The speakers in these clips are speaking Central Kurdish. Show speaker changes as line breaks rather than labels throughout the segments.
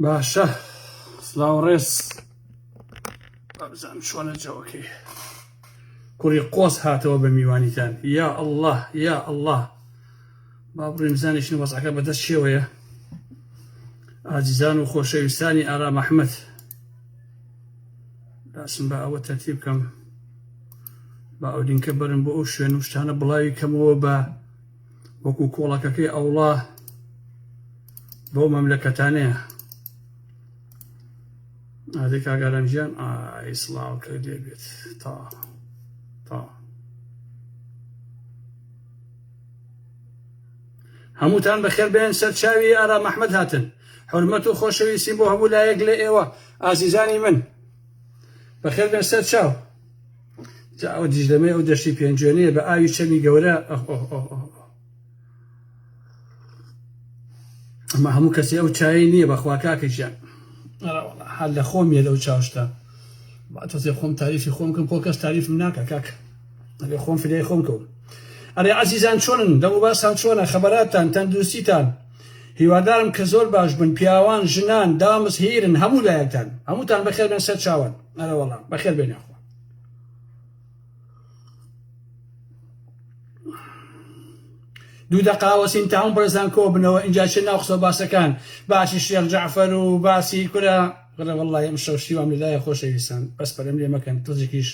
باشە سڵاو ڕێز بابزانم چۆنە جەوەکەی کوڕی قۆس هاتەوە بە میوانیتان. یا ئەڵڵاه یا ئەڵڵاه با بڕێم بزانیشن وەزعەکە بەدەست چێوەیە. ئازیزان و خۆشەویستانی ئارام ئەحمەد، داسم بە ئەوە تەرتیب بکەم با ئەو لینکە بەرم بۆ ئەو شوێن و شتانە بڵاوی کەمەوە بە وەکو کۆڵەکەکەی ئەوڵا بۆ مەملەکەتانەیە. ئادەی کاگارانجیان ئای سڵاوکە دێبێت تا هەمووتان بەخێر بێن. سەر چاوی ئارام ئەحمەد هاتن. حورمەت و خۆشەویستی بۆ هەموو لایەک لە ئێوە ئازیزانی من، بەخێر بێن سەر چاو. جا ئەو دیژلەمەی ئەو دەشتی پێنجوێنەیە بە ئاوی چەمی گەورە. ئەمە هەموو کەسی ئەو چایی نییە بەخوا کاکەیان. حال لە خۆمیە لەو چاوشتا تۆزێ خۆم تاریفی خۆم کەم، خۆ کەس تاریفم ناکە کاکە، ئەێ خۆم فدای خۆم کەوم. ئەرێ عەزیزان چۆنن؟ دەم و باسان چۆنە؟ خەبەراتان تەندروستیتان؟ هیوادارم کە زۆر باش بن. پیاوان ژنان دامز هیرن هەموو لایەکتان، هەمووتان بەخێر بێن سەر چاوان. ئەرە وەڵام بەخێر بێن یاخوا. دوو دەقاوەسین تاون بەرزان کۆ بنەوە ئینجا چێ ناو قسە باسەکان، باسی شێخ جەعفەر و باسی کورە غڵە وەڵڵای ئەم شەوشیوام لەلایە خۆشەویستان. بەس پەرەم لێ مەکەن، تۆزێکیش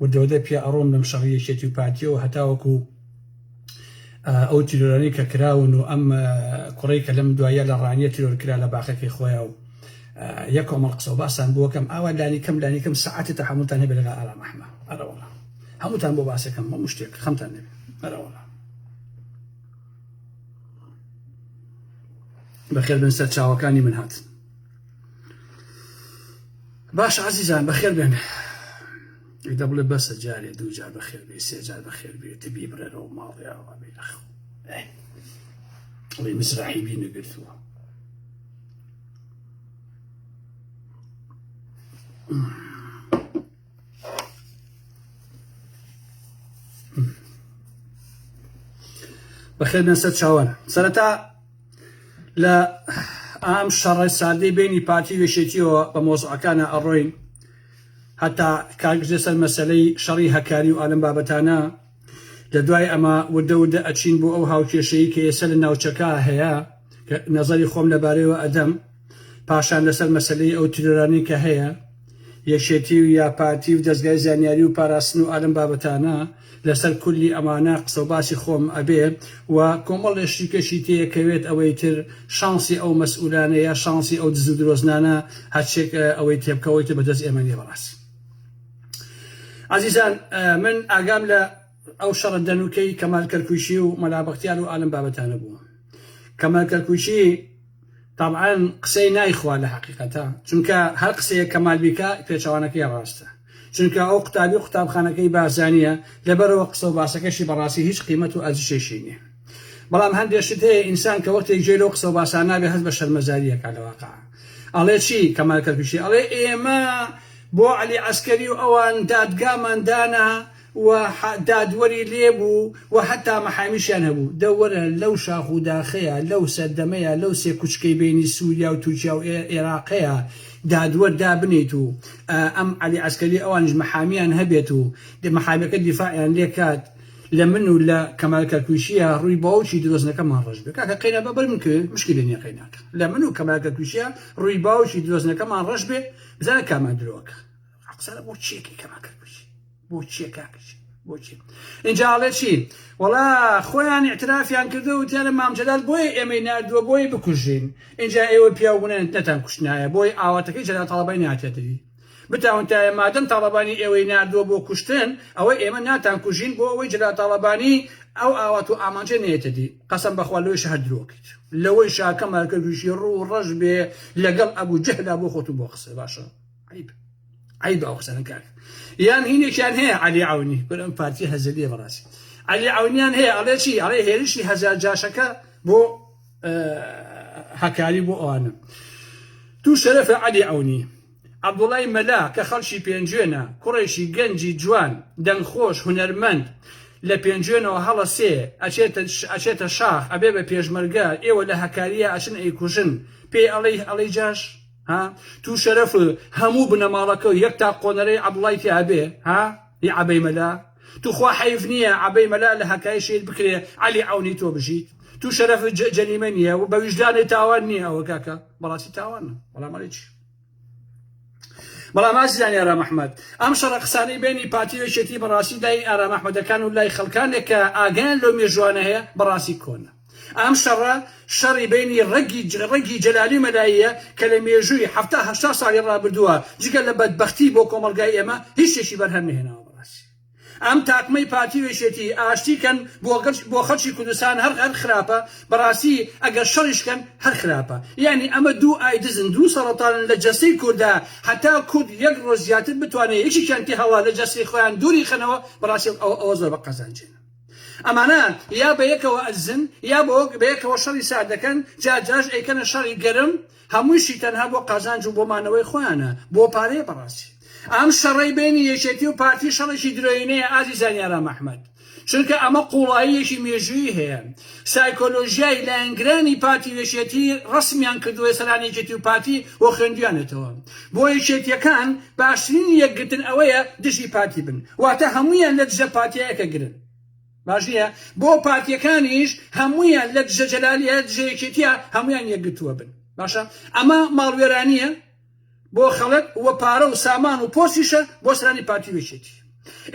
ودەودە پیا ئەڕۆم لەم شەڕیەکێتی و پاتیەوە هەتاوەکو ئەو تیرۆرانی کە کراون و ئەم کوڕی کە لەم دوایە لە ڕانیە تیرۆر کرا لە باخەکەی خۆیان و یەک کۆمەڵ قسە و باسان بووەکەم ئاوا لانی کەم سەعاتی تا هەمووتان هەبێ لەگەڵ ئارام ئەحمەد. ئەرە وەڵام هەمووتان بۆ باسەکەم هەموو شتێک خەمتان نەبێ. ئەرە وەڵام بەخێر بن سەر چاوەکانی من هاتن. باش عزیزان بەخێر بێن. ئیدە بڵێ بەسە جارێ دوو جار بەخێر بێ، سێ جار بەخێر بێ، تبی برێرەوە ماڵیاوە بێ لەخ ئەڵێ مسراحی بی نەگرتووە. بەخێر بێن سەر چاوان. سەرەتا لە ئام شەڕی ساردەی بینی پارتی وێشێتیەوە بە مۆزوعەکانە ئەڕۆین، هەتا کاگرێ سەر مەسەلەی شەڕی هەکاری و ئالەم بابەتانە. لە دوای ئەمە وردە ئەچین بۆ ئەو هاوکێشەیی کە ئێستا لە ناوچەکە هەیە کە نەزەری خۆم لەبارەیەوە ئەدەم. پاشان لەسەر مەسەلەی ئەو تیرۆرانی کە هەیە، یەکشێتی و یا پارتی و دەستگای زانیاری و پاراستن و ئالەم بابەتانە، لەسەر کولی ئەمانە قسە و باسی خۆم ئەبێ و کۆمەڵێشی کەشی تەیەکەوێت ئەوەی تر شانسی ئەو مەسئولانە یا شانسی ئەو دز و درۆزنانە هەرچێک ئەوەی تێبکەوەیتە بەدەست ئێمە نیە. بەڕاستی عزیزان، من ئاگام لە ئەو شەڕە دەنوکەی کەمال کەرکووشی و مەلا بەختیار و ئالەم بابەتانە بووە. کەمال کەرکووشی طبعاً قسەی نایخوا لە حەقیقەتە، چونکە هەر قسەیە کەمال بیکا پێچەوانەکەی ڕاستە، چونکە ئەو قوتابی و قوتابخانەکەی بارزانیە، لەبەرەوە قسە و باسەکەشی بەڕاستی هیچ قیمەت و ئەرزشێکی نییە. بەڵام هەندێک شت هەیە ئینسان کە وەختێک گوێ لەو قسە و باسان نابێ هەست بە شەرمەزاریەکە لە واقع. ئەڵێ چی کەمال کەرکووشی؟ ئەڵێ ئێمە بۆ عەلی عەسکەری و ئەوان دادگامان دانا و دادوەری لێبوو و هەتا مەحامیشیان هەبوو. دەوەرە لەو شاخ و داخەیە، لەو سەردەمەیە، لەو سێ کوچکەی بینی سووریا و تورکیا و عێراقەیە دادوەر دابنێت و ئەم عەلی عەسکەری ئەوانش مەحامیان هەبێت و مەحامیەکە دیفاعیان لێ کات لە من و لە کەمال کەرکووشیە ڕووی باوکی درۆزنەکەمان ڕەش بێ. کاکە قەینە بەبەر من کرد مشکلی نییە قەیناکە. لە من و کەمال کەرکووشیە ڕووی باوکی درۆزنەکەمان ڕەش بێ، بزانە کامان درۆکە. قسەرە بۆ چیەکەی کەمال کەرکووشی؟ بۆ چیە کاکەش؟ بۆچی؟ اینجا ئاڵێ چی؟ وەڵا خۆیان ئیعترافیان کردو و تیانە مام جەلال بۆی ئێمەی نردووە بۆی بکوژین. اینجا ئێوە پیاوبوونە نەتان کوشتنایە، بۆی ئاواتەکەی جەلال تاڵەبانی ناتێتەوی. بتاون تایە مادەم تاڵەبانی ئێوەی نردووە بۆ کوشتن، ئەوەی ئێمە ناتان کوژین بۆ ئەوەی جەلال تاڵەبانی ئەو ئاوات و ئامانجە نێتەدی. قەسەم بەخوا لەوەی شە هەر درۆکیت، لەوەی شا کەمال کەرکووشی ڕوو ڕەش بێ لەگەڵ ئەبوو جەهلا بۆ خۆت و بۆ قسە. باشە عیب ئەو قسەنە کاکە. یان هینێکیان هەیە عەلی عەونی، بەرەم پارتی هەزەریە بەڕاستی. عەلی عەونیان هەیە، ئەڵێ چی؟ ئەڵێ هێرشی هەزار جاشەکە بۆ هەکاری بۆ ئەوانە. دوو شەرەفە عەلی عەونی. عەبدوڵای مەلا کە خەڵکی پێنجوێنە، کوڕێکی گەنجی جوان، دەنگخۆش، هونەرمەند، لە پێنجێنەوە هەڵە سێ ئەچێتە شاخ ئەبێ بە پێشمەرگە ئێوە لە هەکاریە ئەچن ئەیکوژن پێی ئەڵەی جاش ها تو شەرەف هەموو بنەماڵەکە یەک تا قۆنەرەی عەبدوڵای تیابێ ها ی عەبەی مەلا تو خوا حەیف نییە عەبەی مەلا لە هەکای شێت بکرێ عەلی عەونی تۆ بژیت تو شەرەف جەریمە نییە و بە ویژدانی تاوان نییە ئەوە کاکە بەڕاستی تاوانە بەڵام چی بەڵام ئازیزانی ئارام ئەحمەد ئەم شەڕە قسانەی بینی پارتی وێشێتی بەڕاستی لای ئارام ئەحمەدەکان و لای خەڵکانێک کە ئاگیان لەو مێژوانە هەیە بەڕاستی کۆنە ئەم شەڕە شەڕی بینی ڕەگی جەلالی مەلاییە کە لە مێژووی 70 ساڵی ڕابردووە جگە لە بەدبەختی بۆ کۆمەلگای ئێمە هیچ شتێکی بەرهەم نهێناوە بەڕاستی ئەم تاقمەی پارتی وێشێتی ئاشتیکەن بۆ خەڵکی کوردستان هەر خراپە بەڕاستی ئەگەر شەڕیشکەن هەر خراپە یعنی ئەمە دوو ئایدزن دوو سەرەتانن لە جەستەی کووردا هەتا کورد یەک ڕۆژ زیاتر بتوانێت یەکێکیان تێ هەڵا لە جەستەی خۆیان دووری خەنەوە بەڕاستی ئەوە زۆر بە قەزانجێنە ئەمانە یا بە یەکەوە ئەزن یا بە یەکەوە شەڕی سارد دەکەن جاج ئەیکەنە شەڕی گەرم هەمووشی تەنها بۆ قازانج و بۆ مانەوەی خۆیانە بۆ پارەیە بەڕاستی ئەم شەڕەی بینی یەکێتی و پارتی شەڕێکی درۆینەیە ئازیزانی ئارام ئەحمەد چونکە ئەمە قوڵاییەکی مێژووی هەیە سایکۆلۆژیای لایەنگرانی پارتی وێشێتی ڕسمیان کردووە سەرانێکێتی و پارتی و خوێندویانێتەوە بۆ یەکێتیەکان باشترین یەکگرتن ئەوەیە دژی پارتی بن واتە هەموویان لە دژە پارتیەکە گرن باش نییە بۆ پارتیەکانیش هەموویان لە دژە جەلالیە دژەیەکێتیە هەموویان یەکگرتووە بن باشە ئەمە ماڵوێرانیە بۆ خەڵک وە پارە و سامان و پۆستیشە بۆ سەرانی پارتی وێشێتی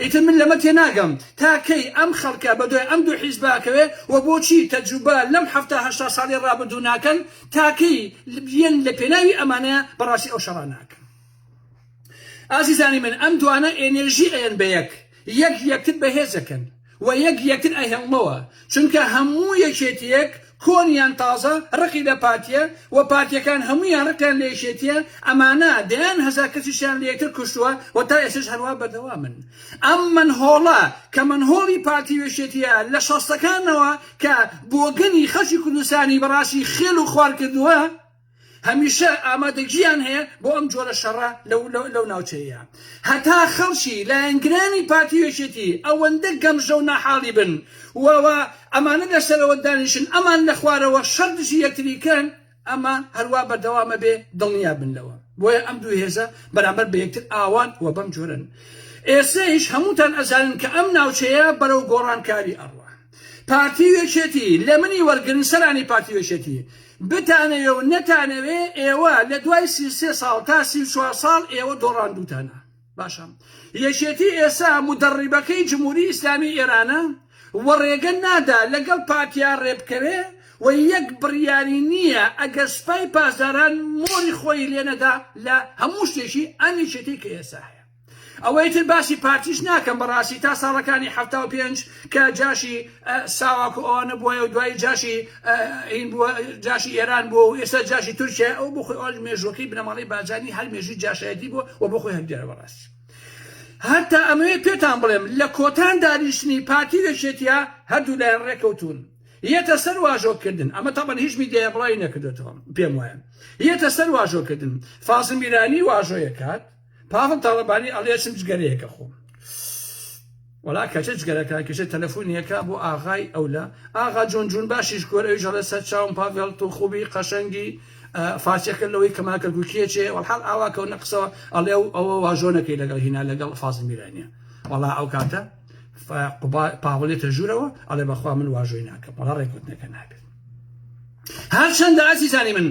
ئیتر من لەمە تێناگەم تاکەی ئەم خەڵکە بەدوای ئەم دوو حیزباکەوێ و بۆچی تەجروبە لەم 70 ساڵی ڕابردوو ناکەن تاکەی یەن لە پێناوی ئەمانەیە بەڕاستی ئەو شەڕە ناکەن ئازیزانی من ئەم دوانە ئێنێرژی ئەیەن بە یەکتر بەهێزەکەن و یەکتر ئەهێڵمەوە چونکە هەموو یەکێتیەک کۆنیان تازە ڕقی لە پارتیە و پارتیەکان هەموویان ڕقیان لە یەکێتیە ئەمانە دەیان هەزار کەسیشیان لە یەکتر کوشتووە و تا ئێستش هەروە بەردەوامن ئەم منهۆڵە کە منهۆڵی پارتی وێشێتیە لە شەستەکانەوە کە بۆگەنی خەڵکی کوردستانی بەڕاستی خێل و خوار کردووە هەمیشە ئامادەگییان هەیە بۆ ئەم جۆرە شەڕە لەو ناوچەیە هەتا خەڵکی لایەنگرانی پارتی وێشێتی ئەوەندە گەمژە و ناحاڵی بن وەوە ئەمانە لەسەرەوە دانیشن ئەمان لە خوارەوە شەڕ دژی یەکتریکەن ئەمە هەروە بەردەوامە بێ دڵنیا بنەوە بۆیە ئەم دوو هێزە بەرامبەر بە یەکتر ئاوان و بەم جۆرن ئێستەیش هەمووتان ئەزانن کە ئەم ناوچەیە بەرەو گۆڕانکاری ئەڕوا پارتی وێشێتی لە منی وەرگرن سەرانی پارتی وێشێتی بتانەوێ و نەتانەوێ ئێوە لە دوای 33 ساڵ تا 34 ساڵ ئێوە دۆڕاندووتانە باشە یەکێتی ئێستا مدەڕیبەکەی جمهوری ئیسلامی ئێرانە وەڕێگە نادا لەگەڵ پارتیان ڕێبکەوێ و یەک بڕیاری نییە ئەگەر سوپای پاسداران مۆری خۆی لێنەدا لە هەموو شتێکی ئەم یەکێتی کە ئێستا هەیە ئەوەی تر باسی پارتیش ناکەم بەڕاستی تا ساڵەکانی 75 کە جاشی ساواک و ئەوانە بووە و دوای جاشی ئێران بووە و ئێستا جاشی تورکیا ئەو بۆ خۆی ئەو مێژوەکەی بنەماڵی بارزانی هەر مێژووی جاشایەتی بووە و بۆ خۆی هەڵگێرە بەڕاستی هەتا ئەمەوێت پێتان بڵێم لە کۆتان دانیشتنی پارتی وێشێتیە هەردوو لایەن ڕێکەوتون یەتە سەر واژۆکردن ئەمە تاقەن هیچ میدیای بڵاوی نەکردێتەوە پێم وایە یەتە سەر واژۆکردن فازم میرانی واژۆیە کات پاڵم تاڵەبانی ئەڵێچم جگەرەیەکە خۆم وەڵا کەچە جگەرەکە کەچە تەلەفۆنیەکە بۆ ئاغای ئەولە ئاغا جۆنجون باشیش کۆر ئەوی ژەڵە سەر چاوم پاڤێڵ و خوبی قەشەنگی فارسیەکە لەوەی کەما کەرگوکیەچێ وەڵحاڵ ئاواکەەوە نەقسەوە ئەڵێ ئەوە واژۆنەکەی لەگەڵ هینا لەگەڵ فازم میرانیە وەڵا ئەو کاتە پاوڵێتە ژوورەوە ئەڵێ بەخوا من واژۆی ناکەم وەڵا ڕێکوتنەکە نابێت هەرچەندە ئازیزانی من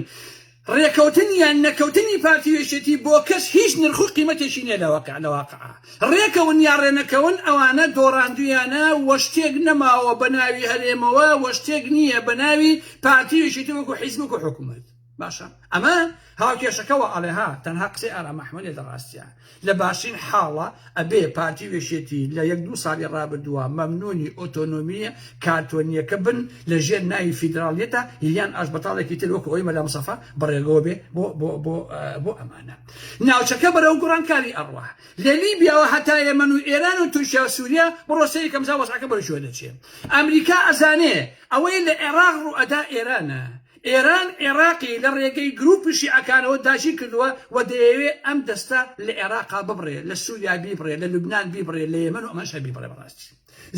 ڕێکەوتن یان نەکەوتنی پارتی وێشێتی بۆ کەس هیچ نرخ و قیمەتێکی نییە لە واقعە ڕێکەون یا ڕێنەکەون ئەوانە دۆڕاندویانە وە شتێک نەماوە بە ناوی هەرێمەوە وە شتێک نییە بە ناوی پارتی وێشێتی وەکو حیزب و حکوومەت باشە ئەمە هاوکێشەکەەوە ئەڵێها تەنها قسەی ئارام ئەحمەدی دەڕاستیە لە باشترین حاڵە ئەبێ پارتی وێشێتی لە 1-2 ساڵی ڕابردووە مەمنوونی ئۆتۆنۆمیە کارتۆنیەکە بن لە ژێر ناوی فیدراڵیەتە یان ئاشبەتاڵێکی تر وەکو ئەوی مەلا مستەفا بەڕێگەوە بێ بۆ ئەمانە ناوچەکە بەرەو گۆڕانکاری ئەڕوا لە لیبیاوە هەتا یەمەن و ئێران و تورکیا و سووریا بڕۆ یەکەم جا وەزعەکە بەرەو دەچێت ئەمریکا ئەزانێ ئەوەی لە عێراق ڕوئەدا ئێرانە ئێران عێراقی لە ڕێگەی گروپی شیعەکانەوە داژی کردووە و دەیەوێت ئەم دەستە لە عێراقا ببڕێ لە سووریا بیبڕێ لە لوبنان بیبڕێ لە یەمەن و ئەمەش بیبڕێ بەڕاستی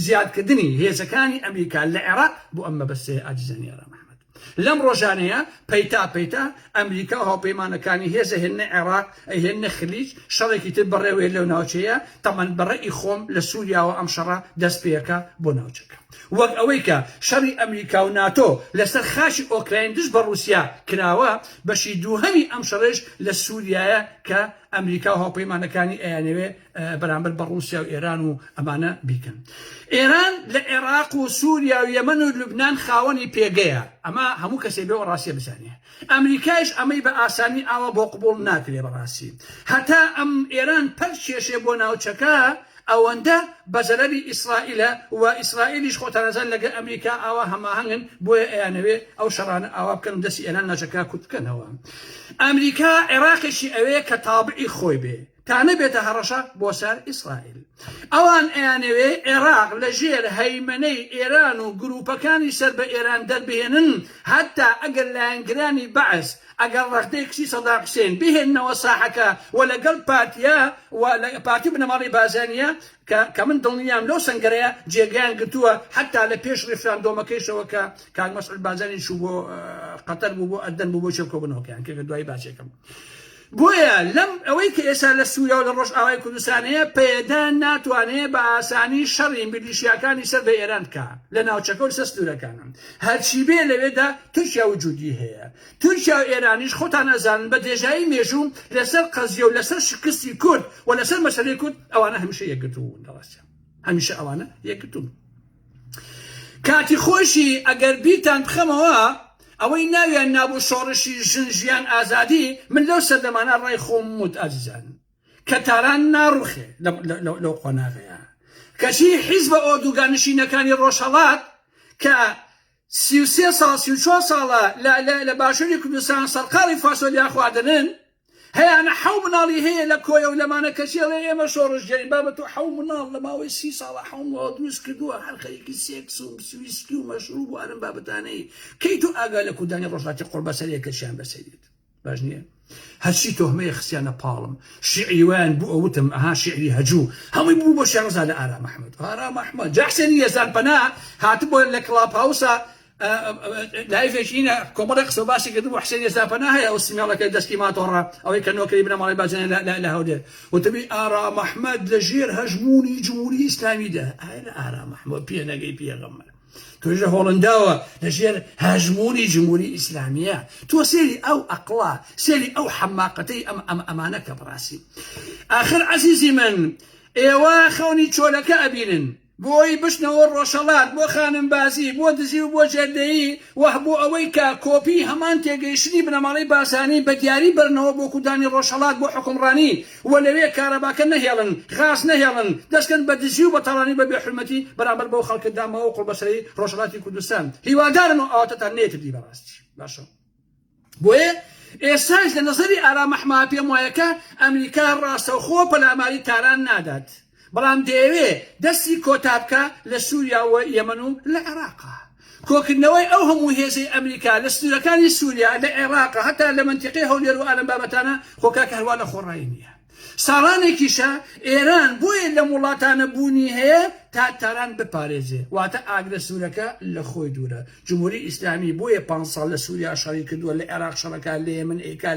زیادکردنی هێزەکانی ئەمریکا لە عێراق بۆ ئەمە بەسێ ئاجزانی ئارام محەممەد لەم ڕۆژانەیە پەیتا ئەمریکا هاوپەیمانەکانی هێزە هێنە عێراق هێنە خلیج شەڕێکی تر بەڕێوێ لەو ناوچەیە تەمەەن بەڕێی خۆم لە سووریاوە ئەم شەڕە دەست پێەکە بۆ ناوچەکە وەک ئەوەی کە شەڕی ئەمریکا و ناتۆ لەسەر خاشی ئۆکراین دش بە رووسیا کراوە بەشی دووهەمی ئەم شەڕێش لە سووریایە کە ئەمریکا و هاوپەیمانەکانی ئەیانەوێ بەرامبەر بە رووسیا و ئێران و ئەمانە بیکەن ئێران لە عێراق و سووریا و یەمەن و لوبنان خاوەنی پێگەیە ئەمە هەموو کەسێ بێ ڕاستیە بزانێ ئەمریکایش ئەمەی بە ئاسانی ئاوە بۆ قبول ناکرێ بەڕاستی هەتا ئەم ئێران پەر کێشێ بۆ ناوچەکە ئەوەندە بەزەرەری ئیسرائیلە و ئیسرائیلیش خۆتانەزان لەگە ئەمریکا ئاوا هەماهەنگن بۆیە ئەیانەوێ ئەو شەڕانە ئاوا بکەن دەستی ئێران ناچەکە کوتکەنەوە ئەمریکا عێراقیشی ئەوەیە کە تابعی خۆی بێ تا نەبێتە هەڕەشە بۆ سەر ئیسرائیل ئەوان ئەیانەوێ عێراق لە ژێر هەیمەنەی ئێران و گروپەکانی سەر بە ئێران دەربهێنن هەتا ئەگەر لایەنگرانی بەعس ئەگەر ڕەختەی کچی سەدام حوسێن بهێننەوە ساحەکە و لەگەڵ پارتیە و پارتی بنەماڵی بازانیە کە من دڵنیام لەو سەنگەرەیە جێگەیان گرتووە حتا لە پێش ڕێفراندۆمەکەیشەوە کە کاک مەسعود بازانی چوو بۆ قەتەر بوو بۆ ئەردەن بوو بۆ چێبکۆبنەوەکەیان کە دوای باسێکم بۆیە لەم ئەوەی کە ئێستا لە سووریا و لە ڕۆژئاوای کوردستانەیە پێدان ناتوانێت بە ئاسانی شەڕی میلیشیاکانی سەر بە ئێران بکە لە ناوچەکە و سەستورەکانم هەرچی بێ لەوێدا تورکیا وجودی هەیە تورکیا و ئێرانیش خۆتان ئەزانن بە دێژایی مێژوو لەسەر قەزیە و لەسەر شکستی کورد و لەسەر مەسەلەی کورد ئەوانە هەمیشە یەکگرتوون دەڕاستە هەمیشە ئەوانە یەکگرتوون کاتی خۆشی ئەگەر بیرتان بخەمەوە ئەوەی ناویان نابوو شۆڕشی ژنجیان ئازادی من لەو سەردەمانە ڕای خۆم وت ئازیزان کە تاران ناڕوخێ لەو قۆناغەیە کەچی حیزبە ئۆردوگانشینەکانی ڕۆژهەڵات کە 33 ساڵ 34 ساڵە لە باشووری کوردستان سەرقاڵی فاسۆلیا خواردنن هەیەە حەو مناڵی هەیە لە کۆیە و لەمانە کەچێڵێ ئێمە شۆڕش جێین بابەت و حەو مناڵ لە ماوەی 30 ساڵە حەومەوە دروست کردووە هەرخەیەکی سێکس و سویسکی و مەشروب و ئارم بابەتانەی کەیت و ئاگا لە کوردانی ڕۆژهاتی قوربەسەریە کەچیان بەسەریت باش نییە هەرچی تۆهمەیە خستیانە پاڵم شیعیوان بوو ئەوتم ئەها شیعری هەجوو هەمووی بوو بۆ شێرزادە ئارام محەممەد ئارام محەممەد جاحسێنی یەزان پەنا هاتبووە لە کڵاپ هاوسە لایفێکینە کۆمەڵی قسە باسی کردن بۆ حسێن ێستا پەنا هەیە ئەو سیمێڵەکەی دەستی ماتۆڕە ئەوەی کە نۆکەی بنەماڵی بازانە لە هەولێر وتبی ئارام محەممەد لە ژێر هەژمونی جمهوری ئیسلامیدا ئایە ئارام محەممەد پێ نەگەی پێغەمبەر توێژە هۆڵنداوە لە ژێر هەژمونی جمهوری ئیسلامیە تۆ سێری ئەو ئەقڵا سێری ئەو حەماقەتەی ئەمانەکە بڕاستی ئاخر عەزیزی من ئێوە خەونی چۆلەکە ئەبینن بۆی بشنەوە ڕۆژهەڵات بۆ خانمبازی بۆ دزی و بۆ جێردەیی وە بۆ ئەوەی کە کۆپی هەمان تێگەیشتنی بنەماڵەی باسانی بە دیاری بەرنەوە بۆ کوردانی ڕۆژهەڵات بۆ حکومڕانی و لەوێ کارەباکە نەهێڵن غاز نەهێڵن دەستکەن بە دزی و بە تەڕانی بە بێحورمەتی بەرامبەر بەو خەڵکردامەوە و قوربەسەری ڕۆژهەڵاتی کوردستان هیوادارن و ئەوەتەتان نێتردی بەڕاستی باشە بۆیە ئێستاش لە نەزەری ئارام محەممەد پێم وایەکە ئەمریکا ڕاستەوخۆ پەلاماری تاران نادات بەڵام دەیەوێ دەستی کۆتابکە لە سووریا و یەمەن و لە عێراقا کۆکردنەوەی ئەو هەموو هێزەی ئەمریکا لە سنوورەکانی سووریا لە عێراقا هەتا لە منتیقەی هەولێر و ئالەم بابەتانە خۆکاکە هەروە لە خۆڕایی نییە ساڵانێکیشە ئێران بۆیە لە وڵاتانە بوونی هەیە تا تاران بپارێزێ واتە ئاگرە سوورەکە لە خۆی دوورە جمهوری ئیسلامی بۆیە 5 ساڵ لە سووریا شەڕی کردووە لە عێراق شەڕەکە لە یەمەن ئەیکا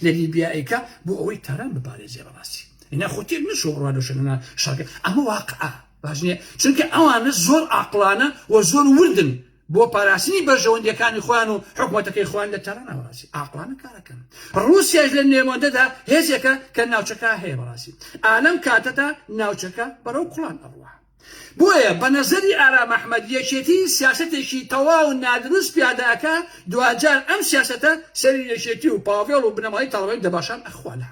لە لیبیا ئەیکا بۆ ئەوەی تاران بپارێزێ بەڕاستی اینا خوتیر نشو ڕادۆشنە شەڕەکە ئەمە واقعە باش نییە چونکە ئەوانە زۆر عاقڵانە و زۆر وردن بۆ پاراستنی بەرژەوەندیەکانی خۆیان و حکومەتەکەی خۆیان لە تەرەنە بەڕاستی عاقڵانە کارەکەن ڕووسیاش لە نێوەندەدا هێزێکە کە ناوچەکە هەیە بەڕاستی ئالەم کاتەدا ناوچەکە بەرەو کوڵان ئەڕوا بۆیە بە نەزەری ئارام محەممەد یەکێتی سیاسەتێکی تەواو نادروست پیاداکە دوجار ئەم سیاسەتە سەری یەکێتی و پاڤێڵ و بنەمای تاڵەوەی دەباشان ئەخوا لە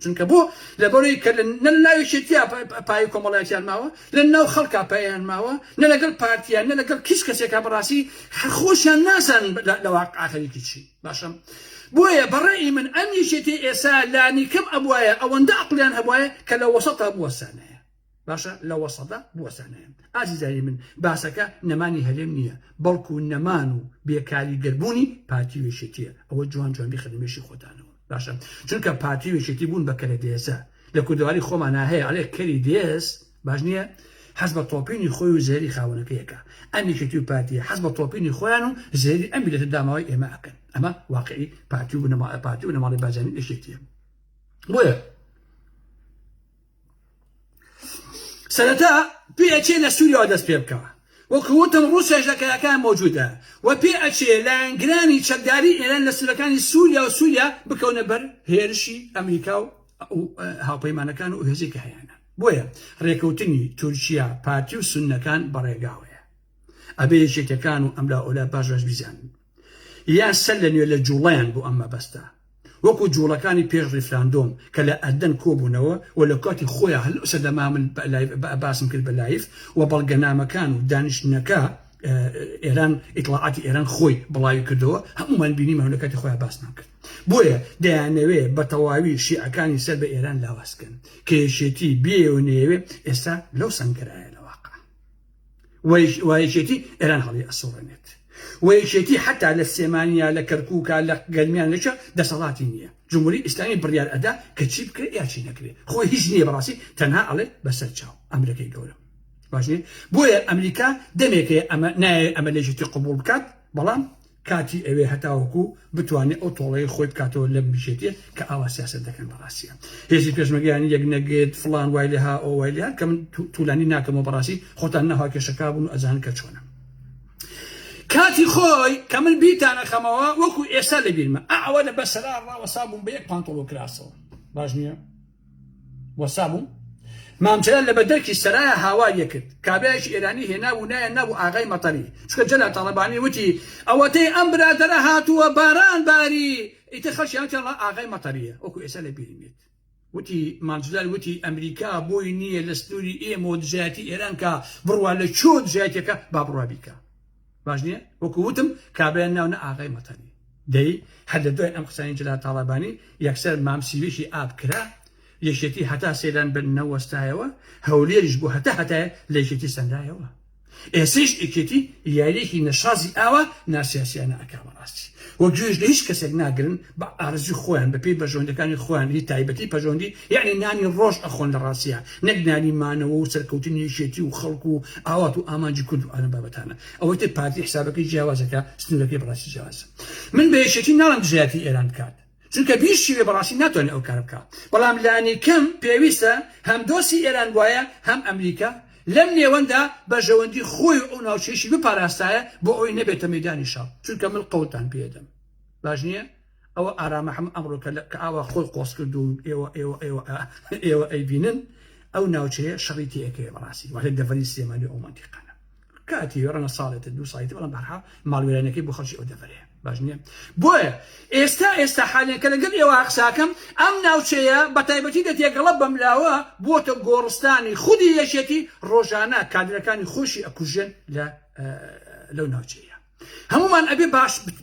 چونکە بۆ لەبەرەوەی کە لە ناوێکێتیا پای کۆمەڵایەتیان ماوە لە ناو خەڵکا پایان ماوە نە لەگەڵ پارتیان نە لەگەڵ کیس کەسێکا بەڕاستی خۆشیان نازان لە واقعەکەی چی باشە بۆیە بەڕێی من ئەم یەکێتی ئێستا لانی کەم ئەبوایە ئەوەندە عەقڵیان هەبوایە کە لە وەسەتا بوەسانەیە باشە لە وەسەدا بوەسانەیە ئازیزانی من باسەکە نەمانی هەلێم نییە بەڵکو نەمان و بێکاریگەربوونی پارتی وێشێتیە ئەوە جوان جوان بخەنمێشی خۆتانەوە باشە چونکە پارتی وێشێتی بوون بە کەرە دێزە لە کوردەواری خۆمان هەیە ئەڵێ کەری دێز باش نییە حسب طوبيني خوي وزيري خاونك يكا أمي كتيو بارتي حسب طوبيني خوانو زيري أمي لتداموي إما أكن أما واقعي بارتيو بنما بازاني إشيتيا بويا سنتا بي اتش لسوريا ودس بيبكا وكوتم روسيا كان موجودة وبي اتش لانجراني شداري إيران لسلكان سوريا بكون بر هيرشي أمريكا هاوبيمانا كانوا وهزيك هيانا بويا ريكوتني تركيا بارتي وسنة كان بريقاوية أبي شيء كانوا أملا أولا باجراج بيزان يا سلني ولا جولان بو أما بستا وكو جولا كاني بير ريفراندوم كلا أدن كوبونوا ولا كاتي خويا هل سدما من باسم كل بلايف وبلغنا مكانو دانش نكا إيران إطلاعات إيران خوي بلاي كدوا هم من بيني ما هناك خويا باس ناكل بويا دانوي بتواوي شيء كان يسبب إيران لا واسكن كيشتي بيونيوي إسا لو سنكرا الواقع ويشتي إيران هذه الصورنت ويشتي حتى على السيمانية على كركوك على قلميان لشا ده صلاتينية جمهوري إسلامي بريال أداء كتشيب كري ياشي نكري خوي هجنية براسي تنها عليه بس تشاو أمريكا يقولوا ماشي بويا أمريكا دميكي أما ليشتي قبول بكات بلان كاتي أوي حتى وكو بتواني أطولي خوي بكاتو لم بشيتي كأوا سياسة دكان براسي هيزي بيش مجاني يقنقيد فلان وايلها أو وايلها كم تولاني ناكم براسي خوتانها كشكابون أزان كتشونا كاتي خوي كمل بيتانا خموا وكو إيسال بيلما أعوال بس رارا وصابون بيك بانطولو كراسو باجنيا وصابون ما مثلا لبدلك السرايا هواي يكت كابيش إيراني هنا ونايا نابو آغاي مطري شكا جلا طلباني وتي أوتي أمبرا درهاتو وباران باري إتخش يعني الله آغاي مطرية وكو إيسال بيلميت وتي مانجلال وتي أمريكا بوينية لسنوري إيه مود جاتي إيران كا بروا لشود جاتيكا بابروا بيكا باجنية وكوتم كابرنا ونا آغاي مطري دي حددوا أم قسانين جلا طلباني يكسر مامسيويشي آب كرا يشتي حتى سيدان بالنو استايوا هولي يجبو حتى ليشتي سندايوا اسيش اكيتي ياليكي نشازي اوا ناسياسي انا اكامراسي وجوج ليش كسر ناقرن بارزي خوان ببي بجوندي كان خوان لي تايبتي بجوندي يعني ناني روش اخون الراسيه نقناني مانو وسركوتني يشتي وخلقو اواتو اماجي كنت انا بابتانا او تي بارتي حسابك جوازك سنلكي براسي جواز من بيشتي نارن جاتي ايران كات چونکە بیشی بەڕاستی ناتوانێت ئەو کار بکات بەڵام لانی کەم پێویستە هەم دۆسی ئێران وایە هەم ئەمریکا لەم نێوەندا بەژەوەندی خۆی ئەو ناوچەیەشی بپاراستایە بۆ ئەوی نەبێتە مەیدانی شەڕ چونکە من قەوتان پێدەم باش نییە ئەوە ئارامە هەم ئەمڕۆ کە ئاوا خۆی قۆس کرد و ئێوە ئەیبینن ئەو ناوچەیە شەڕی تێەکەوێ بەڕاستی واتە دەڤەری سلێمانی ئەو مەنتیقانە کاتی وێڕەنە ساڵێتە دوو ساڵێتی بەڵام بەرها ماڵوێرانەکەی بۆ خەڵکی ئەو دەڤەرەیە باجنية بويا استا حاليا كلا قبل يوا أقساكم أم ناوشيا بتايبتي دتي قلب بملاوا بوتو غورستاني خدي يشتي روجانا كادر كان خوشي أكوجن لا لو ناوشيا هما أبي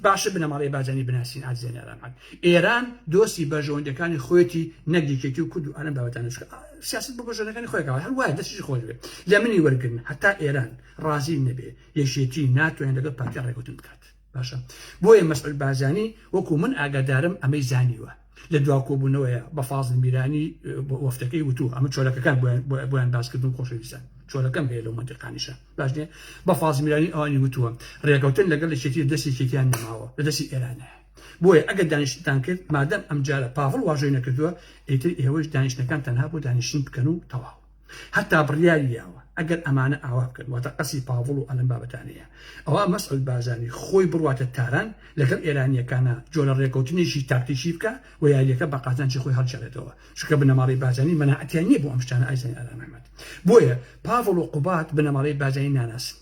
باش بنا ماري بازاني بناسين عزيزين إيران إيران دوسي باجون دي كان خويتي نقدي كيتو كدو أنا بابتانا سياسة بوجون كان خويك هل واحد ده شيء خوي لمن يورقن حتى إيران رازي النبي يشتي ناتو عندك بارتي ريكوتن بكات باشا بويا مسؤول بازاني وكو من أقدارم أمي زانيوه لدواكو بنويا بفاز الميراني وفتكي وتو أما شولك كان بوين باس كدون خوش لسان شولك كان بيلو منطقة نشا باشني بفاز الميراني أني وتو رياكوتن لقال الشتي دسي شتي أنا معه دسي إيرانه بويا أقد دانش تانكت ما دام أمجال بافل واجينا كدوا إيتر إيوش دانش نكان تنهابو دانشين بكنو تواو حتى بريالياوه أجل أمانة أعوابك وتقصي بافلو ألم بابتانية أو مسؤول بازاني خوي بروات التاران لكن إيرانيا كان جول الريكوتيني شي تاكتيشي بكا وياليك بقاتان شي خوي هالجالتوا شو كبنا ماري بازاني منا أتياني بو أمشتانا أيزاني على محمد بويا بافلو قبات بنا ماري بازاني ناناس